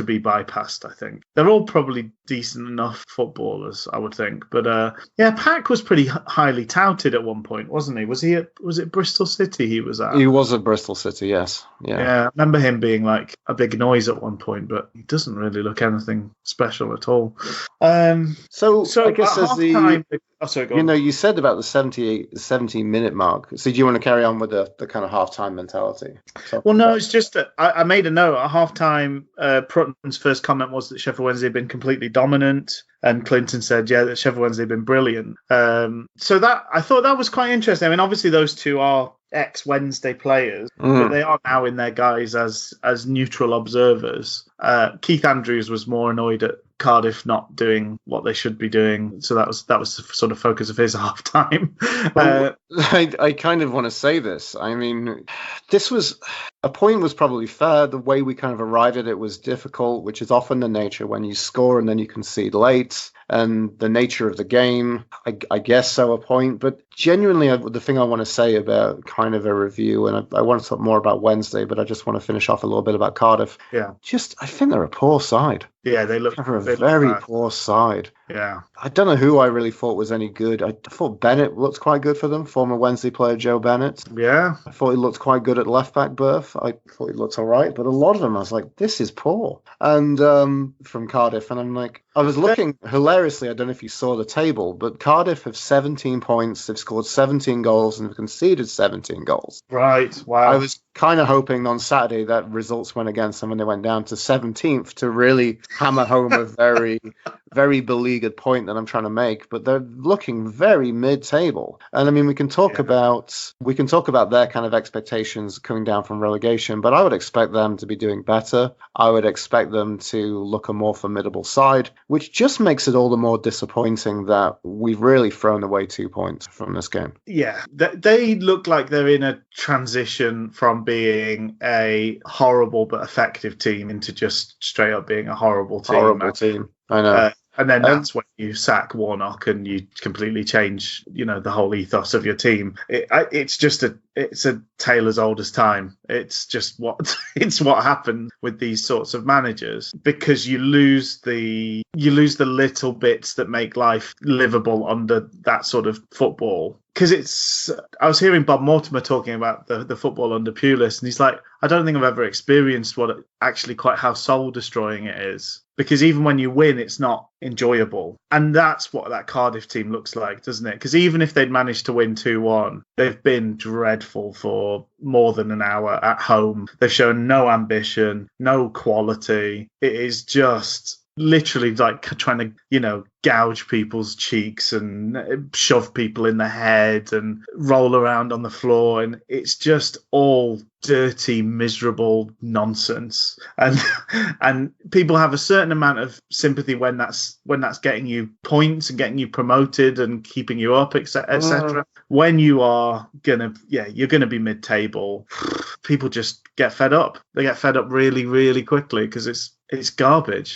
be bypassed, I think. They're all probably decent enough footballers, I would think. But Pack was pretty highly touted at one point, wasn't he? Was it Bristol City he was at? He was at Bristol City, yes. Yeah, I remember him being like a big noise at one point, but he doesn't really look anything special at all. So I guess as go on. You said about the 70-minute mark. So do you want to carry on with the kind of halftime mentality? Well, no, it's just that I made a note at halftime. Prutton's first comment was that Sheffield Wednesday had been completely dominant, and Clinton said, that Sheffield Wednesday had been brilliant. So that I thought that was quite interesting. Obviously those two are ex-Wednesday players, but they are now in their guise as neutral observers. Keith Andrews was more annoyed at Cardiff not doing what they should be doing. So that was the sort of focus of his half time. I kind of want to say this. I mean, a point was probably fair. The way we kind of arrived at it was difficult, which is often the nature when you score and then you concede late, and the nature of the game. I guess so, a point. But genuinely, the thing I want to say about kind of a review, and I want to talk more about Wednesday, but I just want to finish off a little bit about Cardiff. Yeah. I think they're a poor side. Yeah, they look a very poor side. Yeah. I don't know who I really thought was any good. I thought Bennett looked quite good for them, former Wednesday player Joe Bennett. Yeah. I thought he looked quite good at left back berth. I thought he looked all right, but a lot of them I was like, this is poor. And from Cardiff, and I'm like, I was looking hilariously, I don't know if you saw the table, but Cardiff have 17 points, they've scored 17 goals and have conceded 17 goals. Right, wow. I was kind of hoping on Saturday that results went against them and they went down to 17th to really hammer home a very, very beleaguered point that I'm trying to make, but they're looking very mid-table. And I mean, we can talk about their kind of expectations coming down from relegation, but I would expect them to be doing better. I would expect them to look a more formidable side, which just makes it all the more disappointing that we've really thrown away 2 points from this game. Yeah, they look like they're in a transition from being a horrible but effective team into just straight up being a horrible team. I know. And then that's when you sack Warnock and you completely change, the whole ethos of your team. It's a tale as old as time. It's just what happened with these sorts of managers, because you lose the little bits that make life livable under that sort of football. Because I was hearing Bob Mortimer talking about the football under Pulis, and he's like, I don't think I've ever experienced how soul destroying it is. Because even when you win, it's not enjoyable. And that's what that Cardiff team looks like, doesn't it? Because even if they'd managed to win 2-1, they've been dreadful for more than an hour at home. They've shown no ambition, no quality. It is just literally like trying to, gouge people's cheeks and shove people in the head and roll around on the floor. And it's just all dirty, miserable nonsense. And people have a certain amount of sympathy when that's getting you points and getting you promoted and keeping you up, etc. When you are you're gonna be mid-table, people just get fed up. They get fed up really, really quickly because it's garbage.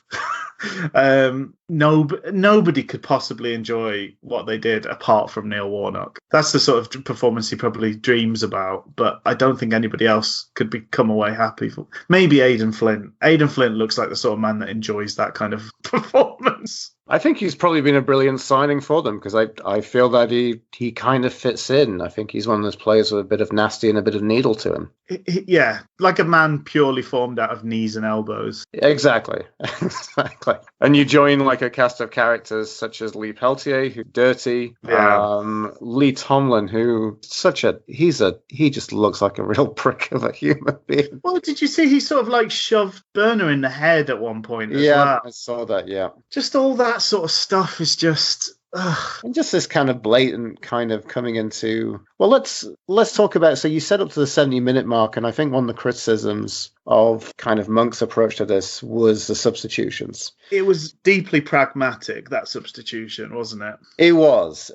Nobody could possibly enjoy what they did apart from Neil Warnock. That's the sort of performance he probably dreams about, but I don't think anybody else could come away happy. Maybe Aidan Flint. Aidan Flint looks like the sort of man that enjoys that kind of performance. I think he's probably been a brilliant signing for them, because I feel that he kind of fits in. I think he's one of those players with a bit of nasty and a bit of needle to him. Yeah, like a man purely formed out of knees and elbows. Exactly. And you join like a cast of characters such as Lee Peltier, who's dirty, Lee Tomlin, who he just looks like a real prick of a human being. Well, did you see he sort of like shoved Burner in the head at one point as well? I saw that, yeah. Just all that sort of stuff is just... And just this kind of blatant kind of coming into... Well, let's talk about... So you set up to the 70-minute mark, and I think one of the criticisms of kind of Monk's approach to this was the substitutions. It was deeply pragmatic, that substitution, wasn't it? It was,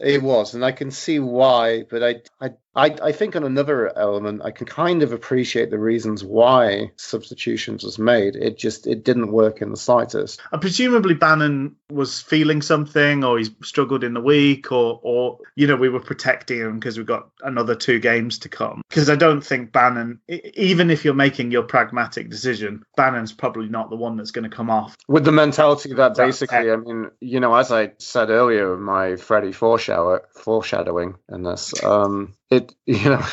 and I can see why, but I think on another element, I can kind of appreciate the reasons why substitutions was made. It didn't work in the slightest. And presumably Bannon was feeling something, or he's struggled in the week, or we were protecting him because we've got another 2 games to come. Because I don't think Bannon, even if you're making your pragmatic decision, Bannon's probably not the one that's going to come off. With the mentality that basically, I mean, as I said earlier, my Freddie foreshadowing in this, it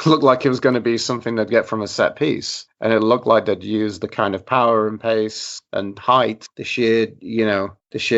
looked like it was going to be something they'd get from a set piece. And it looked like they'd use the kind of power and pace and height, the sheer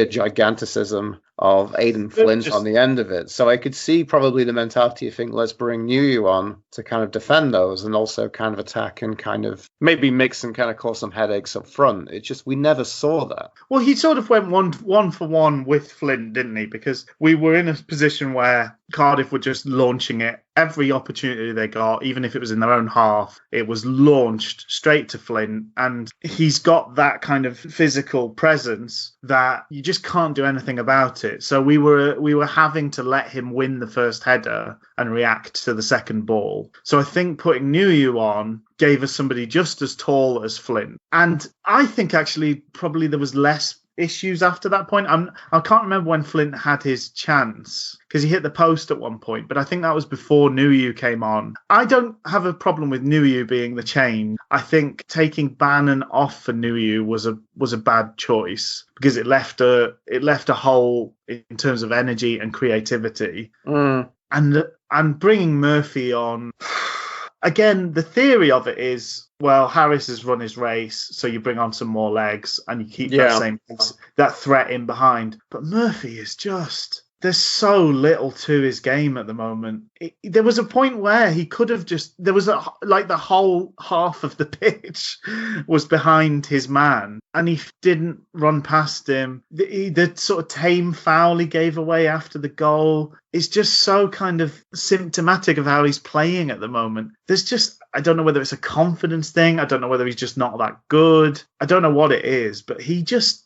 giganticism of Aidan Flint on the end of it. So I could see probably the mentality of think, let's bring Nuyu on to kind of defend those and also kind of attack and kind of maybe mix and kind of cause some headaches up front. It just, we never saw that. Well, he sort of went one for one with Flint, didn't he? Because we were in a position where Cardiff were just launching it. Every opportunity they got, even if it was in their own half, it was launched straight to Flint. And he's got that kind of physical presence that you just can't do anything about it. So we were having to let him win the first header and react to the second ball. So I think putting Nuyu on gave us somebody just as tall as Flint. And I think actually probably there was less issues after that point. I can't remember when Flint had his chance because he hit the post at one point, but I think that was before Nuyu came on. I don't have a problem with Nuyu being the change. I think taking Bannon off for Nuyu was a bad choice because it left a hole in terms of energy and creativity. And bringing Murphy on. Again, the theory of it is, well, Harris has run his race, so you bring on some more legs and you keep that threat in behind. But Murphy is just... There's so little to his game at the moment. There was a point where he could have just... There was the whole half of the pitch was behind his man, and he didn't run past him. The sort of tame foul he gave away after the goal is just so kind of symptomatic of how he's playing at the moment. There's just... I don't know whether it's a confidence thing. I don't know whether he's just not that good. I don't know what it is, but he just...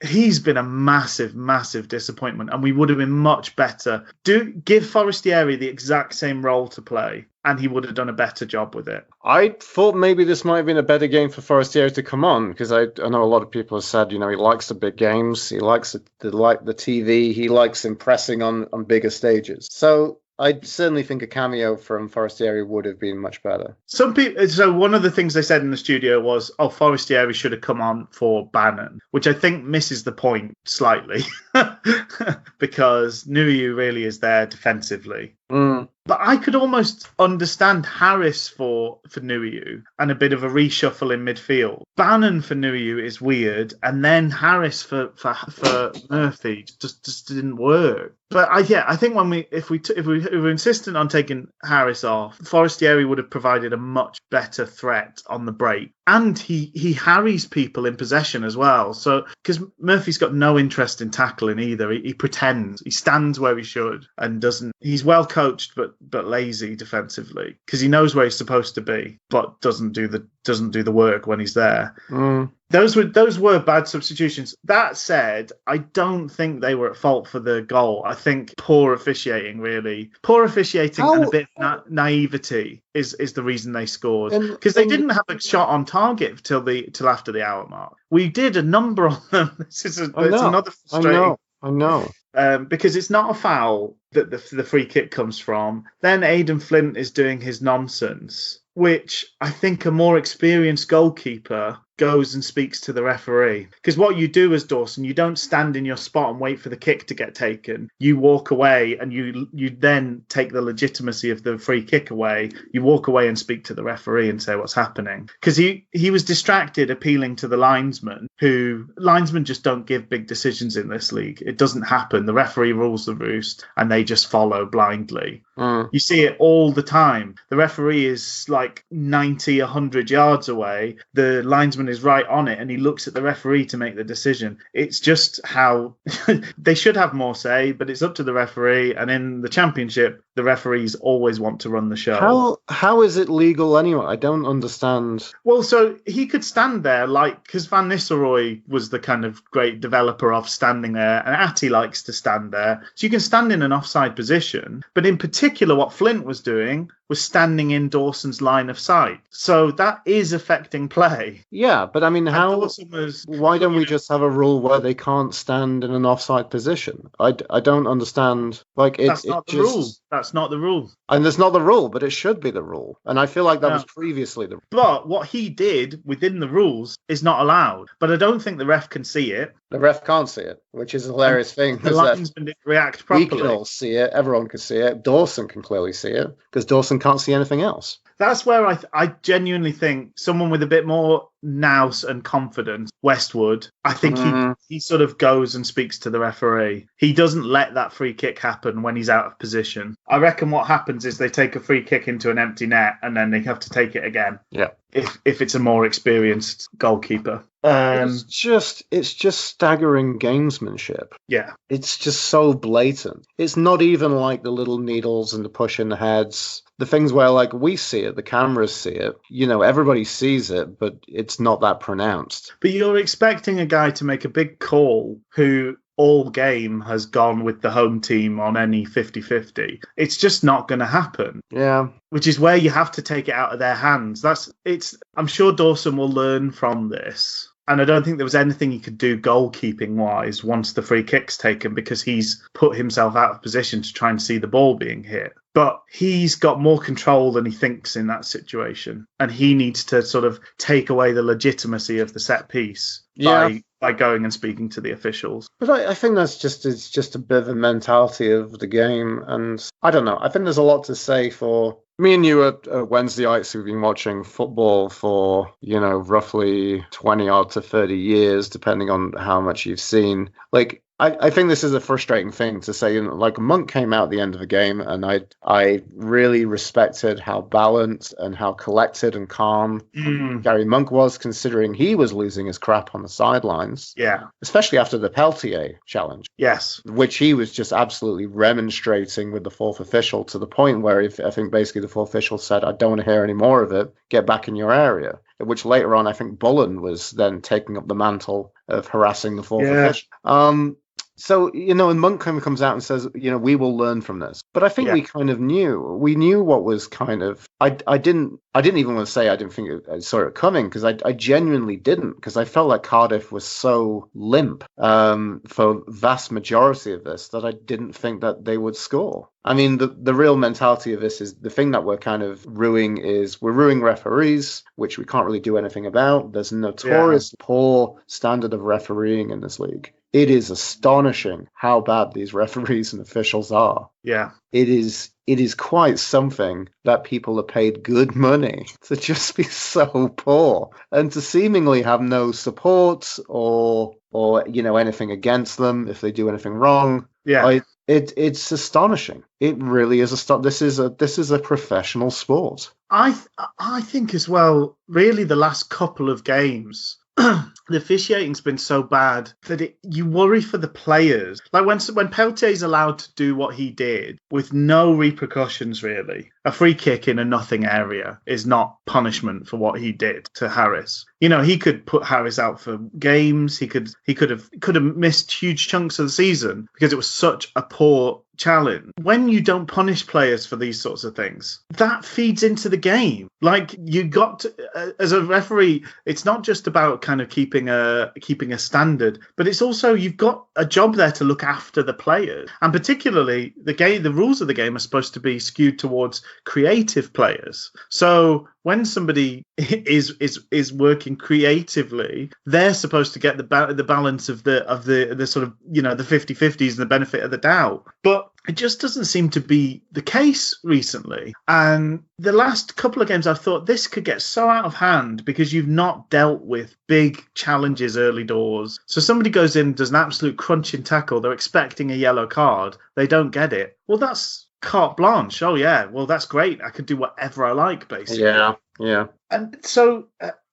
He's been a massive, massive disappointment, and we would have been much better. Give Forestieri the exact same role to play, and he would have done a better job with it. I thought maybe this might have been a better game for Forestieri to come on, because I know a lot of people have said, he likes the big games, he likes the TV, he likes impressing on bigger stages. So I certainly think a cameo from Forestieri would have been much better. Some people. So one of the things they said in the studio was, Forestieri should have come on for Bannon, which I think misses the point slightly because Nuyu really is there defensively. But I could almost understand Harris for Nuyu and a bit of a reshuffle in midfield. Bannon for Nuyu is weird, and then Harris for Murphy just didn't work. But I think if we were insistent on taking Harris off, Forestieri would have provided a much better threat on the break. And he harries people in possession as well. So because Murphy's got no interest in tackling either, he pretends, he stands where he should and doesn't. He's well coached but lazy defensively because he knows where he's supposed to be but doesn't do the work when he's there. Those were bad substitutions. That said, I don't think they were at fault for the goal. I think poor officiating and a bit of naivety is the reason they scored, because they didn't have a shot on target till after the hour mark. We did a number on them. It's another frustrating. I know. Because it's not a foul that the free kick comes from. Then Aidan Flint is doing his nonsense, which I think a more experienced goalkeeper goes and speaks to the referee. Because what you do as Dawson, you don't stand in your spot and wait for the kick to get taken. You walk away and you then take the legitimacy of the free kick away. You walk away and speak to the referee and say what's happening. Because he was distracted appealing to the linesman, linesmen just don't give big decisions in this league. It doesn't happen. The referee rules the roost and they just follow blindly. You see it all the time. The referee is like 90, 100 yards away. The linesman is right on it and he looks at the referee to make the decision. It's just how they should have more say, but it's up to the referee. And in the Championship, the referees always want to run the show. How is it legal anyway? I don't understand. Well, so he could stand there because Van Nistelrooy was the kind of great developer of standing there, and Atty likes to stand there. So you can stand in an offside position, but in particular what Flint was doing was standing in Dawson's line of sight. So that is affecting play. Yeah, but I mean, why don't we just have a rule where they can't stand in an offside position? I don't understand. That's not the rule. That's not the rule. And that's not the rule, but it should be the rule. And I feel like that was previously the rule. But what he did within the rules is not allowed. But I don't think the ref can see it. The ref can't see it, which is a hilarious thing. The linesman didn't react properly. We can all see it. Everyone can see it. Dawson can clearly see it because Dawson can't see anything else. That's where I genuinely think someone with a bit more nous and confident, Westwood, I think he sort of goes and speaks to the referee. He doesn't let that free kick happen when he's out of position. I reckon what happens is they take a free kick into an empty net and then they have to take it again. Yeah. If it's a more experienced goalkeeper. It's just staggering gamesmanship. Yeah. It's just so blatant. It's not even like the little needles and the push in the heads. The things where, like, we see it, the cameras see it, everybody sees it, but it's not that pronounced. But you're expecting a guy to make a big call who all game has gone with the home team on any 50-50. It's just not going to happen. Yeah. Which is where you have to take it out of their hands. I'm sure Dawson will learn from this. And I don't think there was anything he could do goalkeeping-wise once the free kick's taken, because he's put himself out of position to try and see the ball being hit. But he's got more control than he thinks in that situation. And he needs to sort of take away the legitimacy of the set piece by going and speaking to the officials. But I think it's just a bit of a mentality of the game. And I don't know. I think there's a lot to say for... Me and you at Wednesdayites who've been watching football for, roughly 20 odd to 30 years, depending on how much you've seen. Like, I think this is a frustrating thing to say. Like, Monk came out at the end of the game, and I really respected how balanced and how collected and calm Gary Monk was, considering he was losing his crap on the sidelines. Yeah. Especially after the Peltier challenge. Yes. Which he was just absolutely remonstrating with the fourth official, to the point where I think basically the fourth official said, I don't want to hear any more of it. Get back in your area. Which later on, I think Bullen was then taking up the mantle of harassing the fourth official. So, and Monk kind of comes out and says, we will learn from this. But I think we kind of knew. We knew what was kind of... I didn't even want to say I didn't think I saw it coming, because I genuinely didn't, because I felt like Cardiff was so limp for vast majority of this that I didn't think that they would score. I mean, the real mentality of this is the thing that we're kind of ruining is we're ruining referees, which we can't really do anything about. There's a notorious poor standard of refereeing in this league. It is astonishing how bad these referees and officials are. Yeah. It is quite something that people are paid good money to just be so poor and to seemingly have no support or anything against them if they do anything wrong. Yeah. It's astonishing. It really is This is a professional sport. I think as well, really the last couple of games, the officiating's been so bad that you worry for the players. Like when Peltier's allowed to do what he did with no repercussions, really. A free kick in a nothing area is not punishment for what he did to Harris. He could put Harris out for games. He could have missed huge chunks of the season because it was such a poor challenge. When you don't punish players for these sorts of things, that feeds into the game. Like, you got to, as a referee, it's not just about kind of keeping a standard, but it's also you've got a job there to look after the players. And particularly the rules of the game are supposed to be skewed towards creative players. So when somebody is working creatively, they're supposed to get the balance of the sort of, the 50-50s and the benefit of the doubt. But it just doesn't seem to be the case recently. And the last couple of games, I've thought this could get so out of hand because you've not dealt with big challenges early doors. So somebody goes in, does an absolute crunching tackle. They're expecting a yellow card. They don't get it. Well, that's carte blanche. Oh, yeah. Well, that's great. I could do whatever I like, basically. Yeah. And so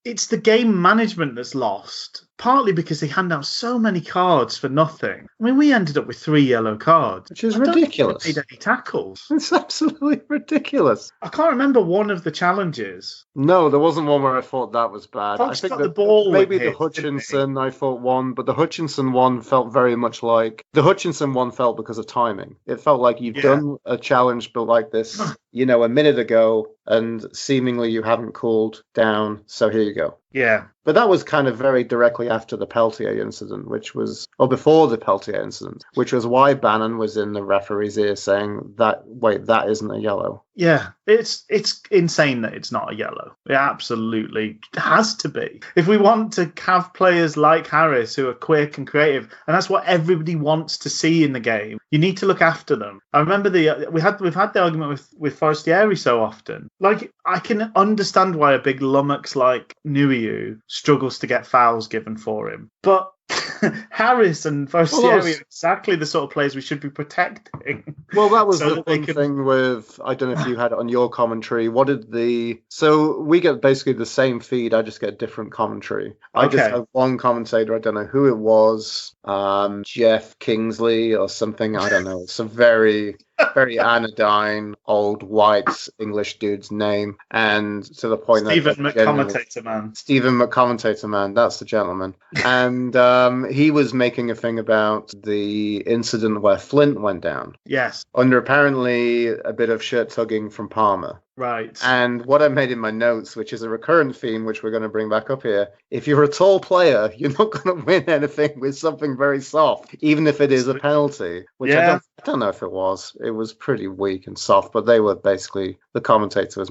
it's the game management that's lost, partly because they hand out so many cards for nothing. I mean, we ended up with 3 yellow cards. Which is ridiculous. I don't think they made any tackles. It's absolutely ridiculous. I can't remember one of the challenges. No, there wasn't one where I thought that was bad. Fox I think got the ball maybe hit, the Hutchinson, I thought one, but the Hutchinson one felt very much like... The Hutchinson one felt because of timing. It felt like you've done a challenge built like this, a minute ago, and seemingly you haven't cooled down, so here you go. Yeah. But that was kind of very directly after the Peltier incident, or before the Peltier incident, which was why Bannon was in the referee's ear saying that isn't a yellow. Yeah, it's insane that it's not a yellow. It absolutely has to be. If we want to have players like Harris who are quick and creative, and that's what everybody wants to see in the game, you need to look after them. I remember we've had the argument with Forestieri so often. Like, I can understand why a big lummox like Nuiu struggles to get fouls given for him, but Harris and Forestieri are exactly the sort of players we should be protecting. Well, that was the fun thing with, I don't know if you had it on your commentary. So we get basically the same feed. I just get different commentary. I just have one commentator. I don't know who it was. Jeff Kingsley or something. I don't know. It's a very anodyne, old white English dude's name, and to the point Stephen McCommentator man, that's the gentleman. And he was making a thing about the incident where Flint went down. Yes. Under apparently a bit of shirt tugging from Palmer. Right. And what I made in my notes, which is a recurrent theme, which we're going to bring back up here, if you're a tall player, you're not going to win anything with something very soft, even if it is a penalty, which I don't know if it was. It was pretty weak and soft, but they were basically, the commentator was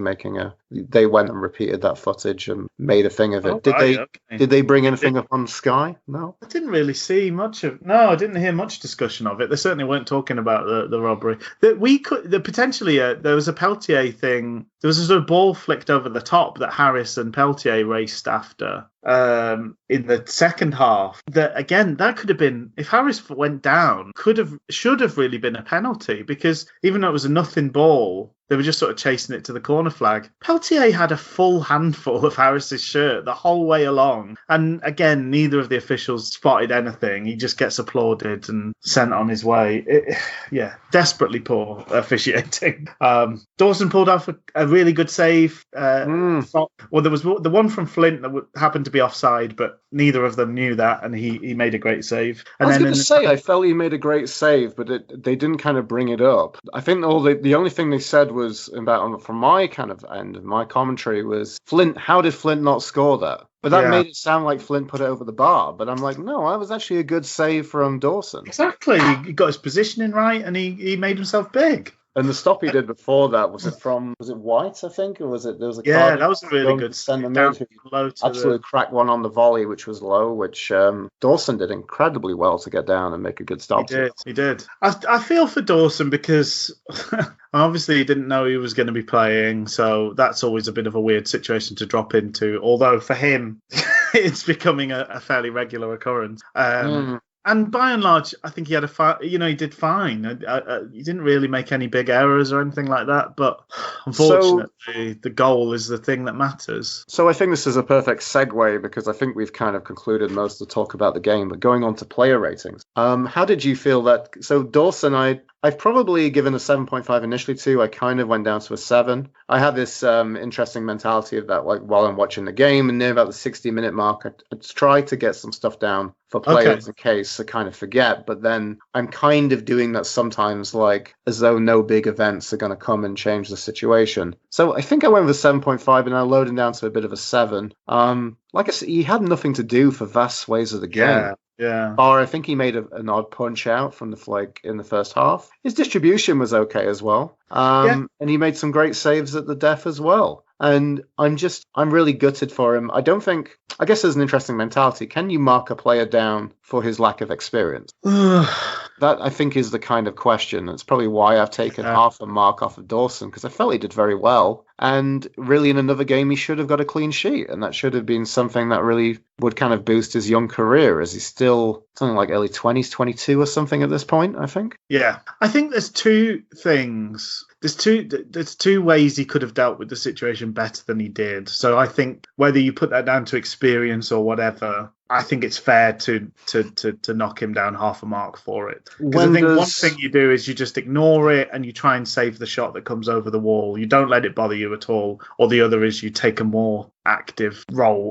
they went and repeated that footage and made a thing of it. Did they bring anything up on Sky? No? I didn't really see much of, I didn't hear much discussion of it. They certainly weren't talking about the robbery. There was a Peltier thing. There was a sort of ball flicked over the top that Harris and Peltier raced after in the second half. That again, that could have been, if Harris went down, should have really been a penalty, because even though it was a nothing ball, they were just sort of chasing it to the corner flag. Peltier had a full handful of Harris's shirt the whole way along. And again, neither of the officials spotted anything. He just gets applauded and sent on his way. Desperately poor officiating. Dawson pulled off a really good save. Well, there was the one from Flint that happened to be offside, but neither of them knew that, and he made a great save. And I was going to say, I felt he made a great save, but they didn't kind of bring it up. I think the only thing they said was from my kind of end of my commentary was, Flint, how did Flint not score that? But that made it sound like Flint put it over the bar. But I'm like, no, that was actually a good save from Dawson. Exactly. He got his positioning right, and he made himself big. And the stop he did before that, was it White, I think? Or was it, there was a Cardiff, that was a really good centre mid who absolutely cracked one on the volley, which was low, which Dawson did incredibly well to get down and make a good stop. He did. I feel for Dawson because obviously he didn't know he was going to be playing, so that's always a bit of a weird situation to drop into, although for him, it's becoming a fairly regular occurrence. And by and large, I think he had he did fine. He didn't really make any big errors or anything like that. But unfortunately, the goal is the thing that matters. So I think this is a perfect segue, because I think we've kind of concluded most of the talk about the game. But going on to player ratings, how did you feel that? So Dawson, I've probably given a 7.5 initially to. I kind of went down to a 7. I have this interesting mentality of that, like while I'm watching the game, and near about the 60-minute mark, I try to get some stuff down for players in case I kind of forget. But then I'm kind of doing that sometimes, like as though no big events are going to come and change the situation. So I think I went with a 7.5, and I loaded down to a bit of a 7. Like I said, he had nothing to do for vast swathes of the game. Yeah. Or I think he made an odd punch out from the flag in the first half. His distribution was okay as well. And he made some great saves at the death as well. And I'm really gutted for him. I guess there's an interesting mentality. Can you mark a player down for his lack of experience? That, I think, is the kind of question. That's probably why I've taken half a mark off of Dawson, because I felt he did very well. And really, in another game, he should have got a clean sheet. And that should have been something that really would kind of boost his young career, as he's still something like early 20s, 22 or something at this point, I think. Yeah. I think there's two things. There's two ways he could have dealt with the situation better than he did. So I think whether you put that down to experience or whatever, I think it's fair to knock him down half a mark for it. Because I think one thing you do is you just ignore it and you try and save the shot that comes over the wall. You don't let it bother you at all. Or the other is you take a more active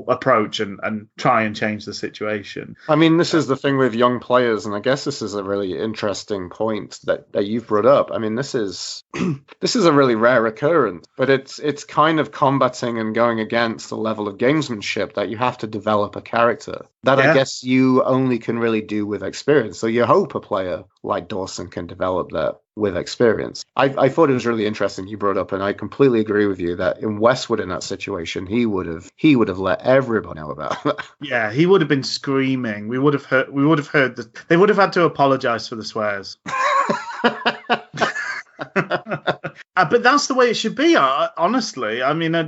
approach and try and change the situation. I mean, this is the thing with young players, and I guess this is a really interesting point that you've brought up. I mean, this is a really rare occurrence, but it's kind of combating and going against the level of gamesmanship that you have to develop a character that I guess you only can really do with experience. So you hope a player like Dawson can develop that with experience. I thought it was really interesting you brought up, and I completely agree with you that in Westwood, in that situation, he would have let everybody know about that. Yeah, he would have been screaming. We would have heard they would have had to apologize for the swears. But that's the way it should be. Honestly, I mean, I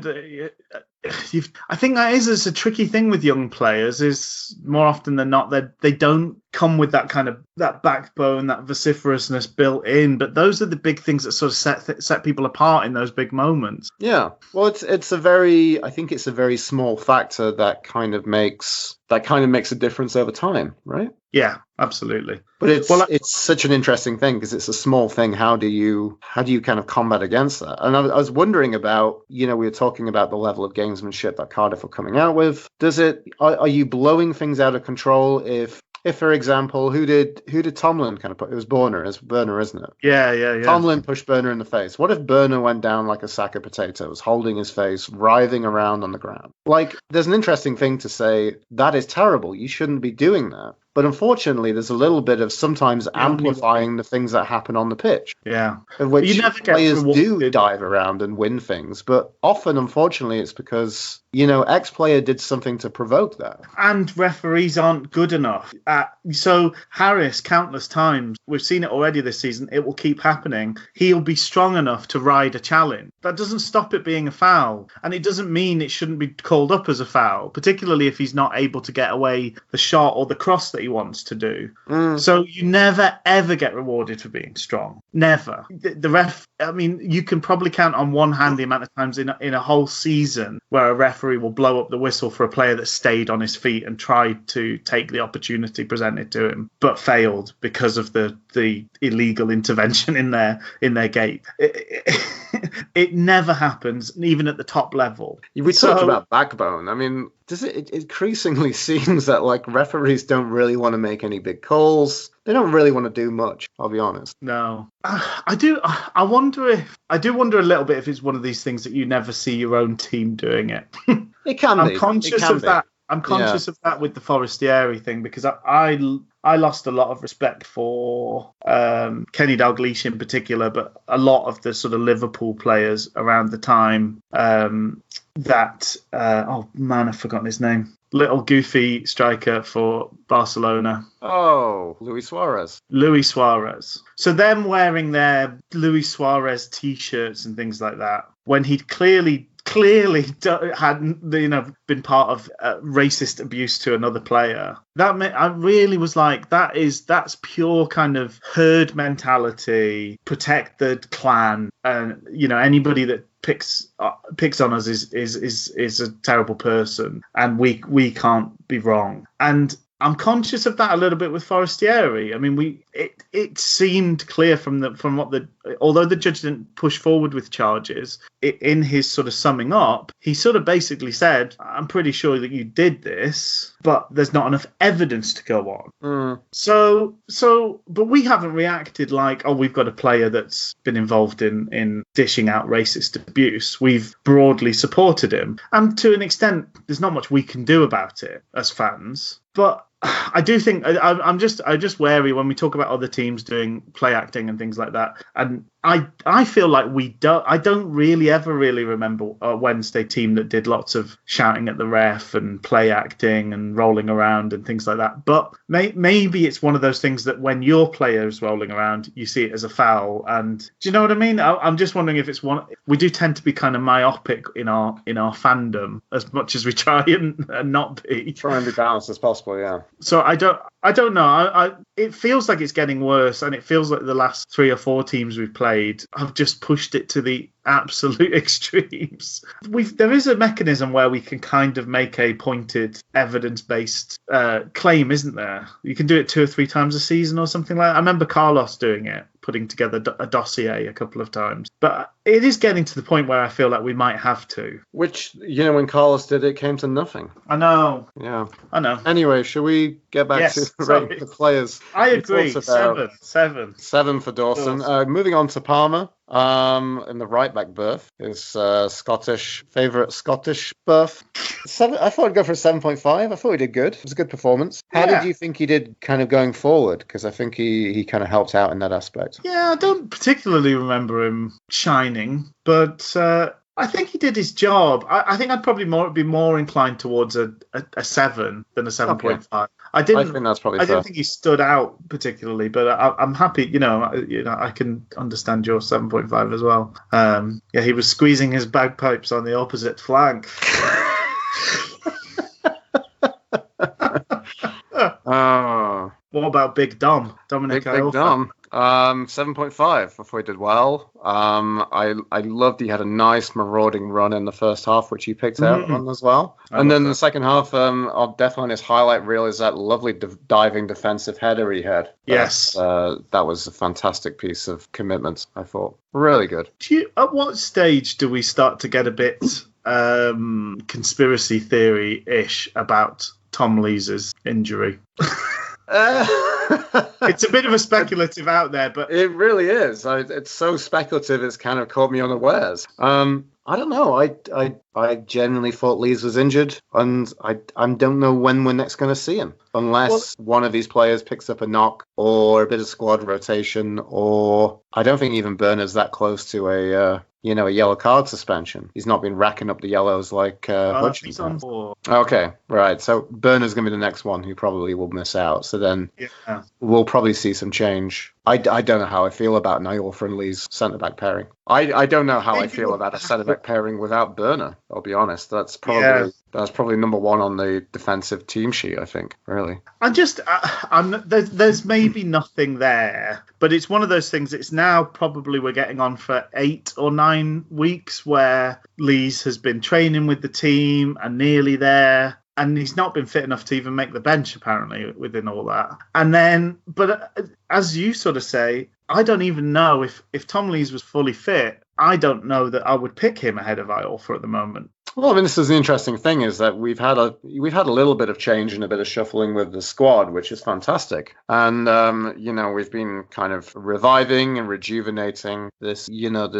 think that is a tricky thing with young players. Is more often than not that they don't come with that kind of that backbone, that vociferousness built in. But those are the big things that sort of set people apart in those big moments. Yeah, well, I think it's a very small factor that kind of makes a difference over time, right? Yeah, absolutely. But it's such an interesting thing because it's a small thing. How do you kind of combat against that? And I was wondering about, we were talking about the level of gamesmanship that Cardiff are coming out with. Are you blowing things out of control if, for example, who did Tomlin kind of put? It was Burner, isn't it? Yeah. Tomlin pushed Burner in the face. What if Burner went down like a sack of potatoes, holding his face, writhing around on the ground? Like, there's an interesting thing to say, that is terrible. You shouldn't be doing that. But unfortunately, there's a little bit of sometimes amplifying the things that happen on the pitch. Yeah. Of which players do dive around and win things. But often, unfortunately, it's because, X player did something to provoke that. And referees aren't good enough. So Harris, countless times, we've seen it already this season, it will keep happening. He'll be strong enough to ride a challenge. That doesn't stop it being a foul. And it doesn't mean it shouldn't be called up as a foul, particularly if he's not able to get away the shot or the cross that he wants to do. So you never ever get rewarded for being strong. Never. The ref, I mean, you can probably count on one hand the amount of times in a whole season where a referee will blow up the whistle for a player that stayed on his feet and tried to take the opportunity presented to him but failed because of the illegal intervention in their gate. It never happens, even at the top level. We talked about backbone. I mean, it increasingly seems that like referees don't really want to make any big calls. They don't really want to do much, I'll be honest. No. I do wonder a little bit if it's one of these things that you never see your own team doing it. It can be. I'm conscious of that. I'm conscious of that with the Forestieri thing because I lost a lot of respect for Kenny Dalglish in particular, but a lot of the sort of Liverpool players around the time I've forgotten his name. Little goofy striker for Barcelona. Oh, Luis Suarez. So them wearing their Luis Suarez T-shirts and things like that, when he'd clearly hadn't been part of racist abuse to another player. I really was like, that's pure kind of herd mentality, protect the clan, and anybody that picks on us is a terrible person, and we can't be wrong. And I'm conscious of that a little bit with Forestieri. I mean, it seemed clear although the judge didn't push forward with charges, in his sort of summing up, he sort of basically said, I'm pretty sure that you did this, but there's not enough evidence to go on. But we haven't reacted like, oh, we've got a player that's been involved in dishing out racist abuse. We've broadly supported him. And to an extent, there's not much we can do about it as fans. But I do think I'm just wary when we talk about other teams doing play acting and things like that. And I feel like I don't really ever remember a Wednesday team that did lots of shouting at the ref and play acting and rolling around and things like that. But maybe it's one of those things that when your player is rolling around, you see it as a foul. And do you know what I mean? I'm just wondering if it's one. We do tend to be kind of myopic in our fandom as much as we try and not be. Try and be balanced as possible, yeah. So I don't know. It feels like it's getting worse, and it feels like the last 3 or 4 teams we've played have just pushed it to the absolute extremes. There is a mechanism where we can kind of make a pointed, evidence-based claim, isn't there? You can do it 2 or 3 times a season or something like that. I remember Carlos doing it, putting together a dossier a couple of times. But it is getting to the point where I feel like we might have to. Which, when Carlos did it, came to nothing. I know. Yeah. I know. Anyway, shall we get back to the players? I agree. 7. 7 for Dawson. Moving on to Palmer. In the right back berth, his favourite Scottish berth. 7. I thought I'd go for a 7.5. I thought he did good. It was a good performance. How did you think he did kind of going forward? Because I think he kind of helped out in that aspect. Yeah, I don't particularly remember him shining, but I think he did his job. I think I'd probably be more inclined towards a 7 than a 7.5. Okay. I think that's probably I fair. didn't think he stood out particularly, but I'm happy. I can understand your 7.5 as well. Yeah, he was squeezing his bagpipes on the opposite flank. What about Big Dom? Dominic Big Dom. 7.5. I thought he did well. I loved he had a nice marauding run in the first half, which he picked out on as well. And then the second half, I'll definitely on his highlight reel is that lovely diving defensive header he had. Yes. That was a fantastic piece of commitment, I thought. Really good. At what stage do we start to get a bit conspiracy theory-ish about Tom Lees' injury? It's a bit of a speculative out there, but it really is. It's so speculative. It's kind of caught me unawares. I don't know. I genuinely thought Lees was injured, and I don't know when we're next going to see him, unless one of these players picks up a knock or a bit of squad rotation, or I don't think even Burner's that close to a yellow card suspension. He's not been racking up the yellows like Hutchins has. Okay, right. So Burner's going to be the next one who probably will miss out. So then we'll probably see some change. I don't know how I feel about Niall and Lee's centre-back pairing. I don't know how I feel about a centre-back pairing without Burner, I'll be honest. That's probably number one on the defensive team sheet, I think, really. There's maybe nothing there, but it's one of those things, it's now probably we're getting on for 8 or 9 weeks where Lees has been training with the team and nearly there. And he's not been fit enough to even make the bench, apparently, within all that. And then, but as you sort of say, I don't even know if Tom Lees was fully fit. I don't know that I would pick him ahead of Iorfa at the moment. Well, I mean, this is the interesting thing is that we've had a little bit of change and a bit of shuffling with the squad, which is fantastic. And, we've been kind of reviving and rejuvenating this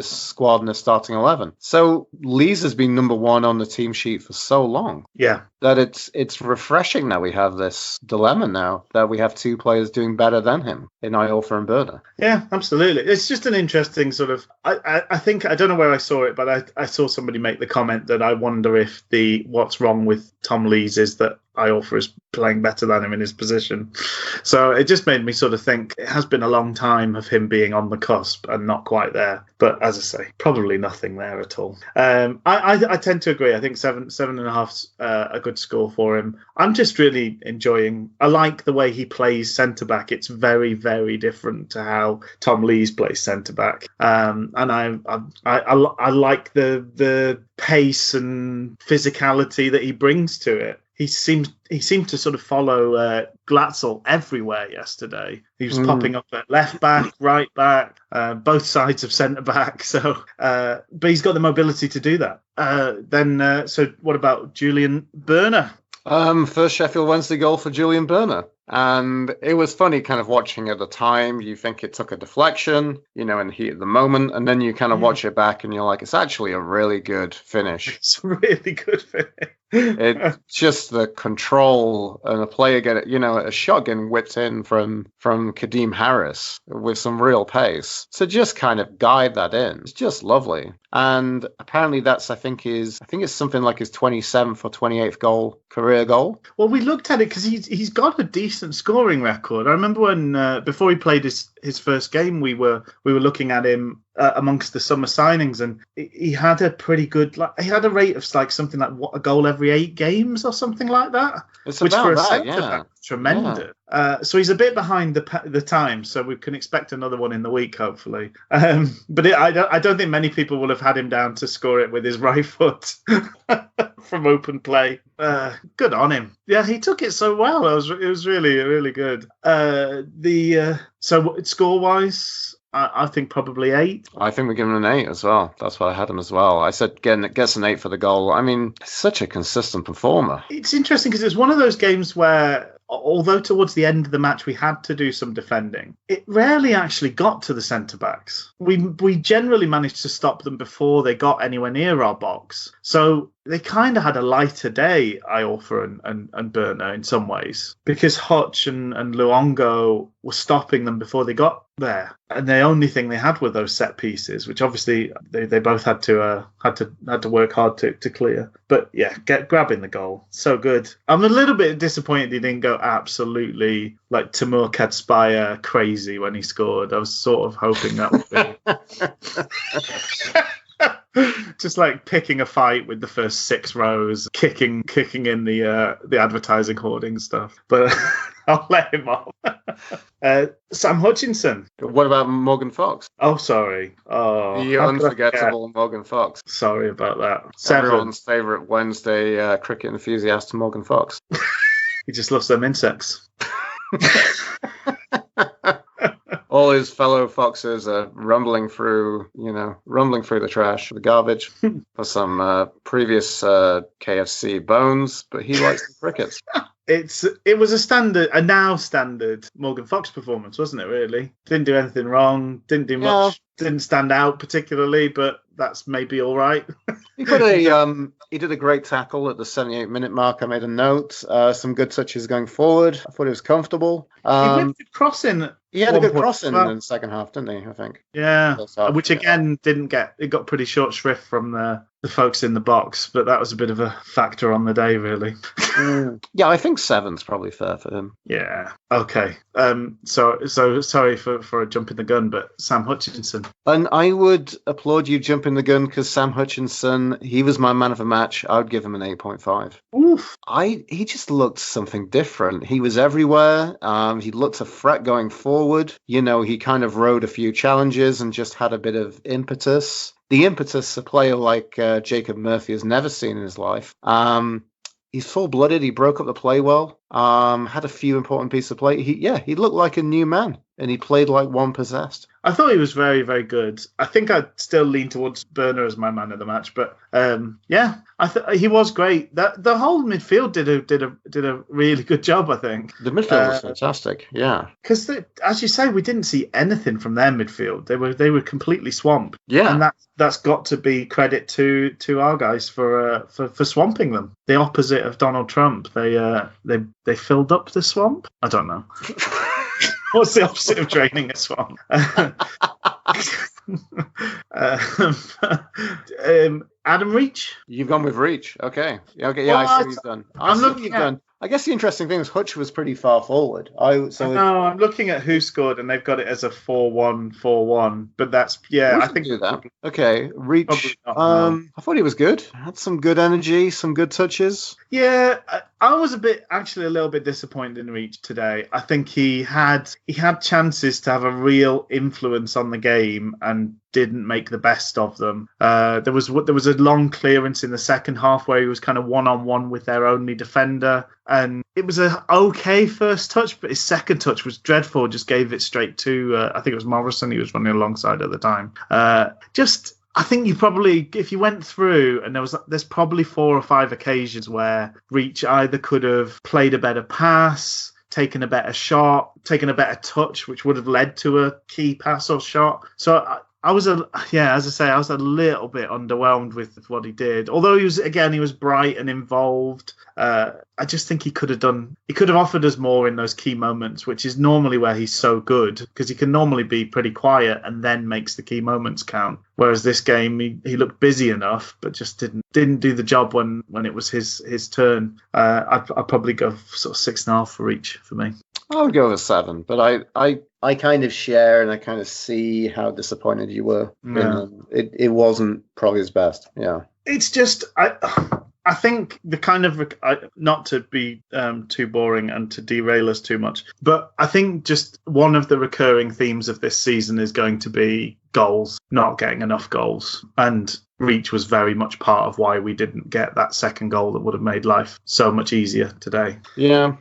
squad in the starting 11. So Lees has been number one on the team sheet for so long. Yeah. That it's refreshing that we have this dilemma now, that we have 2 players doing better than him in Iorfa and Burner. Yeah, absolutely. It's just an interesting sort of, I think, I don't know where I saw it, but I saw somebody make the comment that I wonder if what's wrong with Tom Lees is that Iorfa is playing better than him in his position. So it just made me sort of think it has been a long time of him being on the cusp and not quite there. But as I say, probably nothing there at all. I tend to agree. I think 7.5's a good score for him. I'm just really enjoying. I like the way he plays centre back. It's very, very different to how Tom Lees plays centre back. And I like the pace and physicality that he brings to it. He seemed to sort of follow Glatzel everywhere yesterday. He was popping up at left back, right back, both sides of centre back. So, but he's got the mobility to do that. So what about Julian Burner? First Sheffield Wednesday goal for Julian Burner. And it was funny kind of watching at the time. You think it took a deflection, in the heat of the moment. And then you kind of watch it back and you're like, it's actually a really good finish. It's a really good finish. It's just the control and a player a shot getting whipped in from Kadeem Harris with some real pace. So just kind of guide that in. It's just lovely. And apparently that's, I think it's something like his 27th or 28th career goal. Well, we looked at it because he's got a decent scoring record. I remember when before he played his first game, we were looking at him amongst the summer signings, and he had a pretty good. He had a rate of like something like a goal every 8 games or something like that. It's which about for a that, yeah. Tremendous. Yeah. So he's a bit behind the time, so we can expect another one in the week, hopefully. But I don't think many people will have had him down to score it with his right foot from open play. Good on him. Yeah, he took it so well. It was really, really good. So score wise, I think probably 8. I think we're giving him an 8 as well. That's why I had him as well. I said gets an 8 for the goal. I mean, such a consistent performer. It's interesting because it's one of those games where, although towards the end of the match we had to do some defending, it rarely actually got to the centre-backs. We generally managed to stop them before they got anywhere near our box. So they kind of had a lighter day, Iorfa and Burner, in some ways, because Hutch and Luongo were stopping them before they got there. and the only thing they had were those set pieces, which obviously they both had to work hard to clear. But yeah, grabbing the goal, so good. I'm a little bit disappointed he didn't go absolutely like Timur Kadspaya crazy when he scored. I was sort of hoping that would be. Just like picking a fight with the first 6 rows, kicking in the advertising hoarding stuff. But I'll let him off. Sam Hutchinson. What about Morgan Fox? Oh, sorry. Oh, the unforgettable Morgan Fox. Sorry about that. Everyone's favourite Wednesday cricket enthusiast, Morgan Fox. He just loves them insects. All his fellow foxes are rumbling through the trash, the garbage, for some previous KFC bones, but he likes the crickets. It was a now standard Morgan Fox performance, wasn't it? Really, didn't do anything wrong, didn't do much, didn't stand out particularly, but that's maybe all right. He did a great tackle at the 78-minute mark. I made a note. Some good touches going forward. I thought he was comfortable. He went for crossing. He had a good crossing in the second half, didn't he? I think. Yeah, which again it got pretty short shrift from the folks in the box, but that was a bit of a factor on the day, really. Yeah, I think 7's probably fair for him. Yeah. Okay. So sorry for jumping the gun, but Sam Hutchinson. And I would applaud you jumping the gun because Sam Hutchinson, he was my man of the match. I would give him an 8.5. Oof. He just looked something different. He was everywhere. He looked a threat going forward. He kind of rode a few challenges and just had a bit of impetus. The impetus a player like Jacob Murphy has never seen in his life. He's full-blooded. He broke up the play well. Had a few important pieces of play. He looked like a new man, and he played like one possessed. I thought he was very, very good. I think I'd still lean towards Burner as my man of the match, but I thought he was great. The whole midfield did a really good job, I think. The midfield was fantastic, yeah. Because as you say, we didn't see anything from their midfield. They were completely swamped. Yeah, and that's got to be credit to our guys for swamping them. The opposite of Donald Trump. They filled up the swamp. I don't know. What's the opposite of draining a swamp? Adam Reach? You've gone with Reach. Okay. Yeah, I see what he's done. I guess the interesting thing is Hutch was pretty far forward. I'm looking at who scored, and they've got it as a 4-1-4-1. But that's I think do that. Okay, Reach. I thought he was good. Had some good energy, some good touches. Yeah, I was a little bit disappointed in Reach today. I think he had chances to have a real influence on the game and didn't make the best of them. There was a long clearance in the second half where he was kind of one-on-one with their only defender, and it was an okay first touch, but his second touch was dreadful. Just gave it straight to I think it was Morrison he was running alongside at the time. I think you probably, if you went through, and there's probably 4 or 5 occasions where Reach either could have played a better pass, taken a better shot, taken a better touch, which would have led to a key pass or shot. So I was a little bit underwhelmed with what he did. Although he was bright and involved. I just think he could have offered us more in those key moments, which is normally where he's so good, because he can normally be pretty quiet and then makes the key moments count. Whereas this game, he looked busy enough, but just didn't do the job when it was his turn. I'd probably go sort of 6.5 for each for me. I would go with 7, but I kind of share and I kind of see how disappointed you were. Yeah. It wasn't probably his best. Yeah. It's just I think the kind of not to be too boring and to derail us too much, but I think just one of the recurring themes of this season is going to be goals, not getting enough goals, and Reach was very much part of why we didn't get that second goal that would have made life so much easier today. Yeah.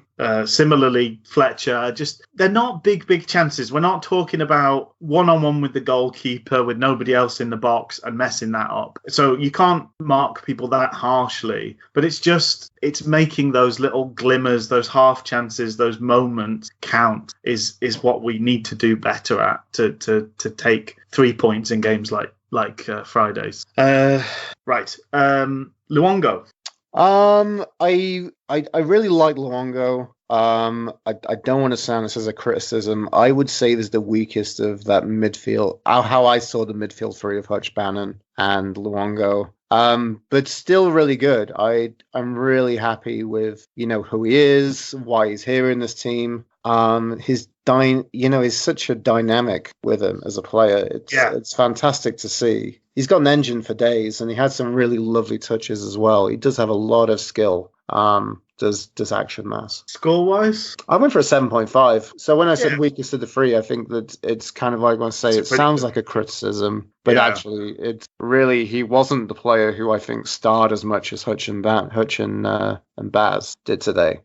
Similarly, Fletcher, they're not big chances. We're not talking about one-on-one with the goalkeeper with nobody else in the box and messing that up. So you can't mark people that harshly, but it's making those little glimmers, those half chances, those moments count is what we need to do better at to take 3 points in games like Fridays. Right. Luongo. I really like Luongo. I don't want to sound this as a criticism. I would say this is the weakest of that midfield. How I saw the midfield three of Hutch, Bannon, and Luongo. But still really good. I'm really happy with who he is, why he's here in this team. He's such a dynamic with him as a player. It's fantastic to see. He's got an engine for days, and he had some really lovely touches as well. He does have a lot of skill. Does action mass. Score wise, I went for a 7.5. So when I said weakest of the three, I think that it's kind of like when I say it sounds like a criticism, but actually it's really, he wasn't the player who I think starred as much as Hutch and Baz did today.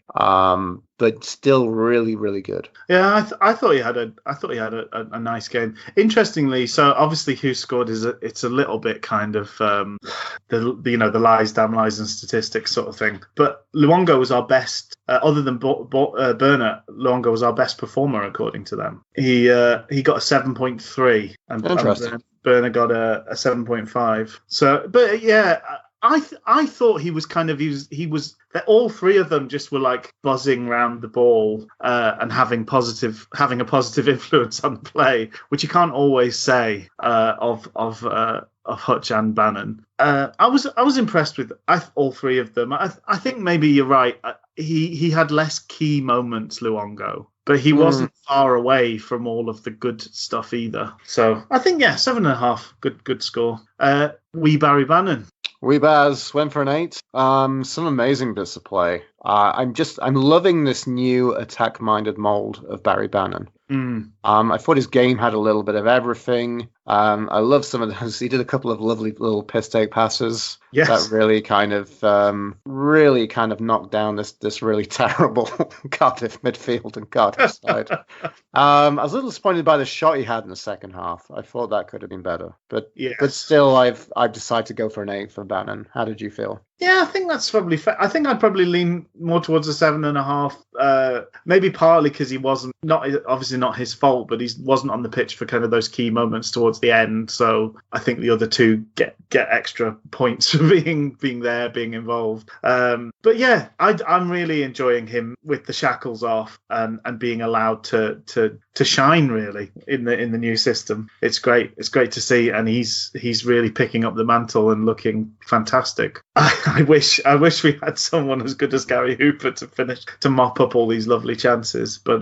But still really, really good. Yeah, I thought he had a nice game. Interestingly, so obviously who scored it's a little bit kind of the lies, damn lies, and statistics sort of thing. But Luongo was our best, other than Bernat. Luongo was our best performer according to them. He got a 7.3, and Bernat got a 7.5. So, but yeah. I thought he was that all three of them just were like buzzing around the ball and having a positive influence on the play, which you can't always say of Hutch and Bannon. I was impressed with all three of them. I think maybe you're right. He had less key moments, Luongo, but he wasn't far away from all of the good stuff either. So I think 7.5, good score. Wee Barry Bannon. Wee Baz went for an 8. Some amazing bits of play. I'm loving this new attack-minded mold of Barry Bannon. I thought his game had a little bit of everything. I love some of those. He did a couple of lovely little piss take passes that really kind of knocked down this really terrible Cardiff midfield and Cardiff side. I was a little disappointed by the shot he had in the second half. I thought that could have been better, but still, I've decided to go for an 8 for Bannon. How did you feel? Yeah, I think that's probably fair. I think I'd probably lean more towards a 7.5. Maybe partly because he wasn't, obviously not his fault, but he wasn't on the pitch for kind of those key moments towards the end. So I think the other two get extra points for being there, being involved. But yeah, I'm really enjoying him with the shackles off and being allowed to shine really in the new system. It's great. It's great to see, and he's really picking up the mantle and looking fantastic. I wish we had someone as good as Gary Hooper to mop up all these lovely chances, but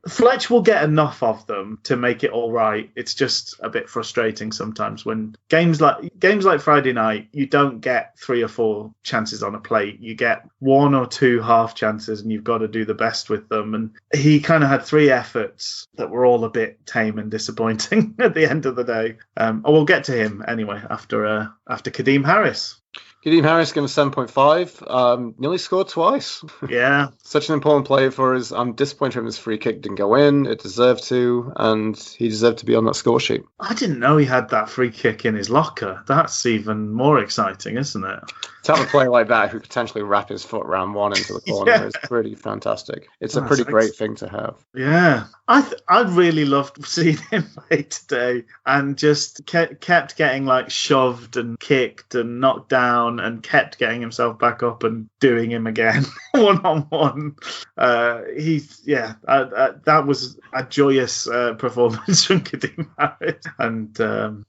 Fletch will get enough of them to make it all right. It's just a bit frustrating sometimes when games like Friday night, you don't get 3 or 4 chances on a plate. You get 1 or 2 half chances, and you've got to do the best with them. And he kind of had 3 efforts that were all a bit tame and disappointing at the end of the day. We'll get to him anyway after Kadeem Harris. Kadeem Harris gave a 7.5. Nearly scored twice. Yeah. Such an important player for us. I'm disappointed his free kick didn't go in. It deserved to, and he deserved to be on that score sheet. I didn't know he had that free kick in his locker. That's even more exciting, isn't it? To have a player like that who could potentially wrap his foot around one into the corner is pretty fantastic. It's a pretty great thing to have. Yeah. I really loved seeing him play today, and just kept getting like shoved and kicked and knocked down, and kept getting himself back up and doing him again 1-on-1. That was a joyous performance from Kadeem Harris, and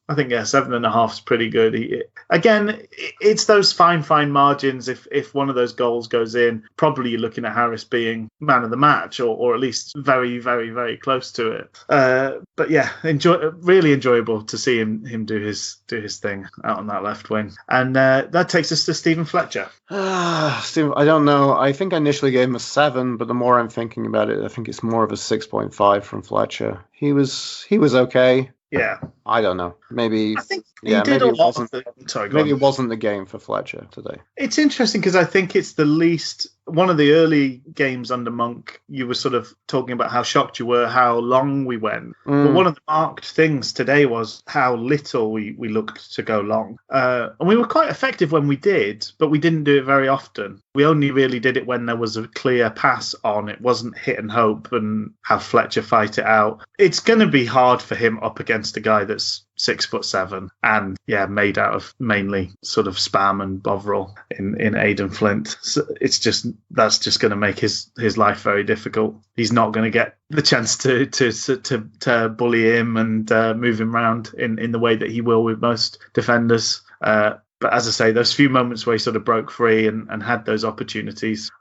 I think 7.5 is pretty good. It's those fine margins. If one of those goals goes in, probably you're looking at Harris being man of the match, or at least very, very, very close to it. But yeah, really enjoyable to see him do his thing out on that left wing. And that takes us to Stephen Fletcher. Stephen, I don't know. I think I initially gave him a 7, but the more I'm thinking about it, I think it's more of a 6.5 from Fletcher. He was okay. Yeah. I don't know. Maybe. I think he did a lot of the... Maybe it wasn't the game for Fletcher today. It's interesting because I think it's the least... One of the early games under Monk, you were sort of talking about how shocked you were, how long we went. But one of the marked things today was how little we looked to go long. And we were quite effective when we did, but we didn't do it very often. We only really did it when there was a clear pass on. It wasn't hit and hope and have Fletcher fight it out. It's going to be hard for him up against a guy that's 6'7", and made out of mainly sort of spam and Bovril in Aidan Flint. So that's just going to make his life very difficult. He's not going to get the chance to bully him and move him around in the way that he will with most defenders. But as I say, those few moments where he sort of broke free and had those opportunities,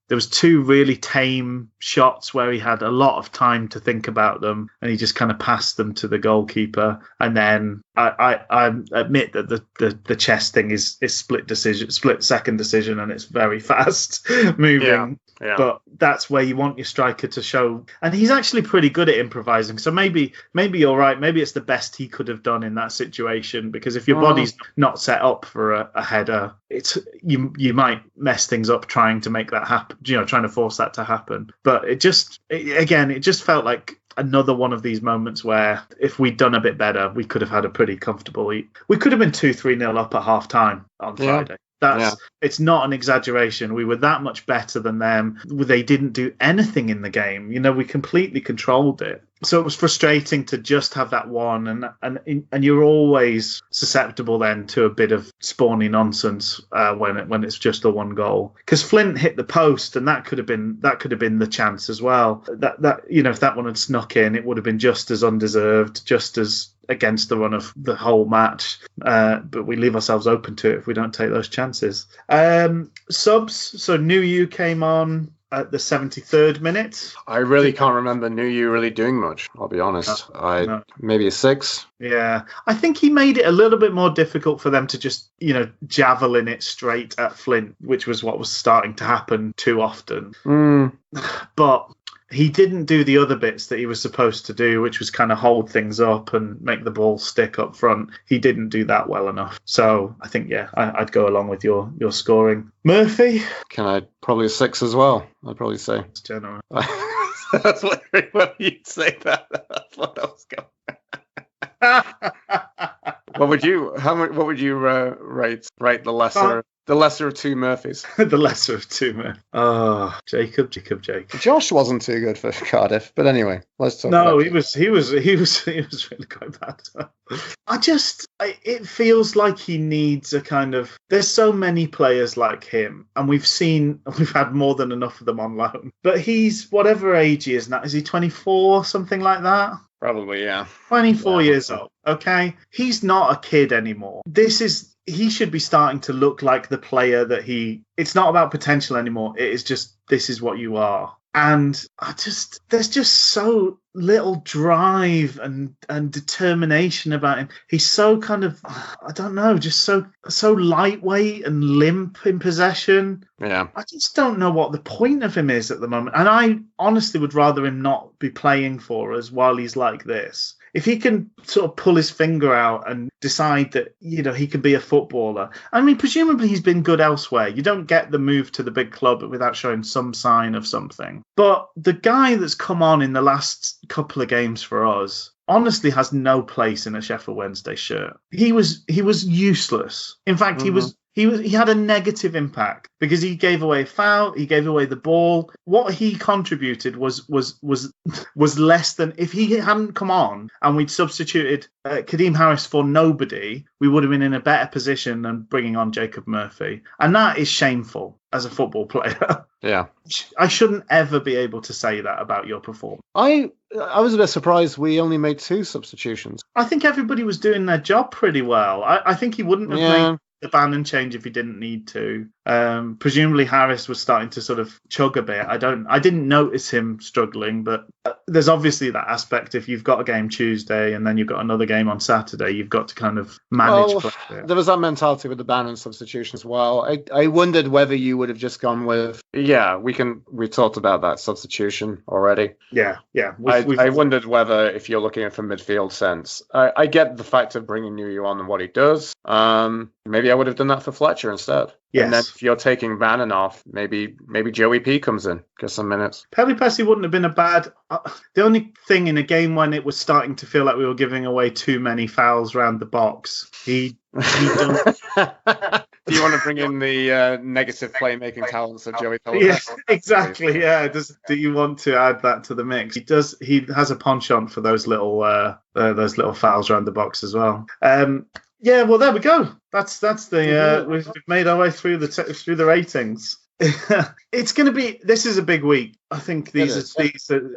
there was two really tame shots where he had a lot of time to think about them, and he just kind of passed them to the goalkeeper. And then I admit that the chess thing is split second decision, and it's very fast moving. Yeah. But that's where you want your striker to show, and he's actually pretty good at improvising. So maybe you're right. Maybe it's the best he could have done in that situation, because if your body's not set up for a header, you might mess things up trying to make that happen. Trying to force that to happen. But it just felt like another one of these moments where if we'd done a bit better, we could have had a pretty comfortable. We could have been 2-3-0 up at half time on Friday. It's not an exaggeration. We were that much better than them. They didn't do anything in the game. We completely controlled it. So it was frustrating to just have that one, and you're always susceptible then to a bit of spawny nonsense when it's just the one goal. Because Flint hit the post, and that could have been the chance as well. That if that one had snuck in, it would have been just as undeserved, just as against the run of the whole match. But we leave ourselves open to it if we don't take those chances. Subs. So New You came on at the 73rd minute. I really can't remember New You really doing much, I'll be honest. Maybe a 6. Yeah. I think he made it a little bit more difficult for them to just, javelin it straight at Flint, which was what was starting to happen too often. But he didn't do the other bits that he was supposed to do, which was kind of hold things up and make the ball stick up front. He didn't do that well enough. So I think, I'd go along with your scoring. Murphy? Can I probably a 6 as well? I'd probably say. It's general. That's literally what you'd say that. That's what I was going. What would you rate the lesser? The lesser of two Murphys. The lesser of two Murphys. Oh, Jacob. Josh wasn't too good for Cardiff, but anyway, let's talk. No, he was really quite bad. It feels like he needs a kind of. There's so many players like him, and we've had more than enough of them on loan. But he's whatever age he is now. Is he 24, something like that? Probably, yeah. 24 years old. Okay, he's not a kid anymore. He should be starting to look like the player that it's not about potential anymore. It is just, this is what you are. And there's just so little drive and determination about him. He's so kind of, I don't know, just so lightweight and limp in possession. Yeah. I just don't know what the point of him is at the moment. And I honestly would rather him not be playing for us while he's like this. If he can sort of pull his finger out and decide that, he can be a footballer. I mean, presumably he's been good elsewhere. You don't get the move to the big club without showing some sign of something. But the guy that's come on in the last couple of games for us honestly has no place in a Sheffield Wednesday shirt. He was useless. In fact, he had a negative impact because he gave away a foul, he gave away the ball. What he contributed was less than if he hadn't come on and we'd substituted Kadeem Harris for nobody, we would have been in a better position than bringing on Jacob Murphy. And that is shameful as a football player. Yeah. I shouldn't ever be able to say that about your performance. I was a bit surprised we only made 2 substitutions. I think everybody was doing their job pretty well. I think he wouldn't have made the Bannon change if he didn't need to. Presumably Harris was starting to sort of chug a bit. I didn't notice him struggling, but there's obviously that aspect. If you've got a game Tuesday and then you've got another game on Saturday, you've got to kind of manage. There was that mentality with the Bannon substitution as well. I wondered whether you would have just gone with, we talked about that substitution already. Yeah. I wondered whether, if you're looking at it from midfield sense, I get the fact of bringing New on and what he does. Maybe I would have done that for Fletcher instead. Yes. And then if you're taking Bannon off, maybe Joey P comes in, gets some minutes. Pelupessy wouldn't have been a bad. The only thing in a game when it was starting to feel like we were giving away too many fouls around the box, he Do you want to bring in the negative playmaking talents of Joey Pelopessi? Yes, exactly. Yeah. Do you want to add that to the mix? He does. He has a penchant for those little fouls around the box as well. Yeah. Well, there we go. That's the we've made our way through the ratings. It's going to be. This is a big week. I think these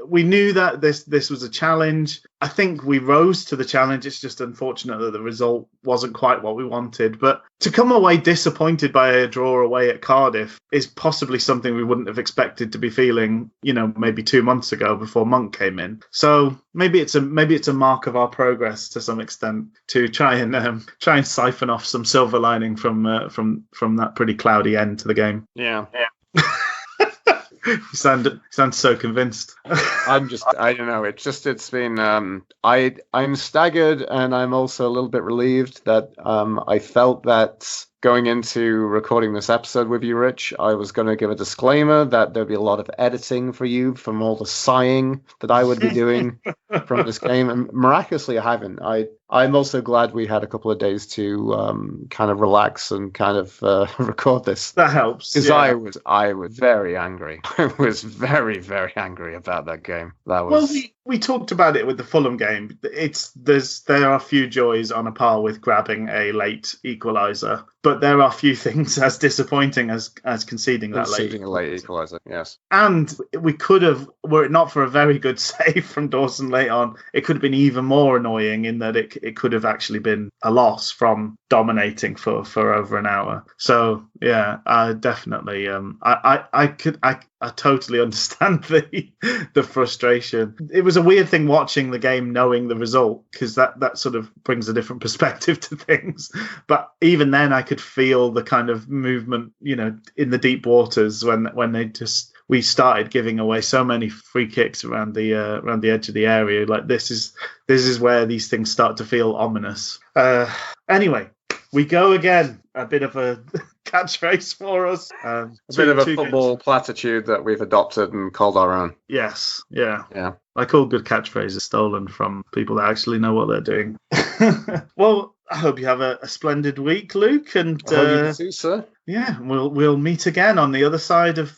we knew that this was a challenge. I think we rose to the challenge. It's just unfortunate that the result wasn't quite what we wanted. But to come away disappointed by a draw away at Cardiff is possibly something we wouldn't have expected to be feeling, maybe 2 months ago before Monk came in. So maybe it's a mark of our progress to some extent to try and siphon off some silver lining from that pretty cloudy end to the game. Yeah. You sound so convinced. I don't know. It's been, I'm staggered, and I'm also a little bit relieved that I felt that going into recording this episode with you, Rich, I was going to give a disclaimer that there'd be a lot of editing for you from all the sighing that I would be doing from this game. And miraculously, I haven't. I'm also glad we had a couple of days to kind of relax and kind of record this. That helps. Because I was very angry. I was very, very angry about that game. Well, we talked about it with the Fulham game. There are few joys on a par with grabbing a late equaliser, but there are few things as disappointing as conceding a late equaliser. Yes, and we could have, were it not for a very good save from Dawson late on, it could have been even more annoying in that it could have actually been a loss from dominating for over an hour. So yeah, I definitely I totally understand the frustration. It was a weird thing watching the game knowing the result, because that sort of brings a different perspective to things. But even then I could feel the kind of movement, in the deep waters when we started giving away so many free kicks around the edge of the area. Like this is where these things start to feel ominous. Anyway, we go again. A bit of a catchphrase for us. A bit of a football platitude that we've adopted and called our own. Yes, yeah. Yeah. Like all good catchphrases stolen from people that actually know what they're doing. Well, I hope you have a splendid week, Luke. And I hope you too, sir. Yeah, we'll meet again on the other side of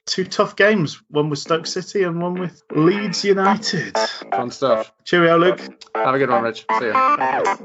two tough games, one with Stoke City and one with Leeds United. Fun stuff. Cheerio, Luke. Have a good one, Rich. See ya.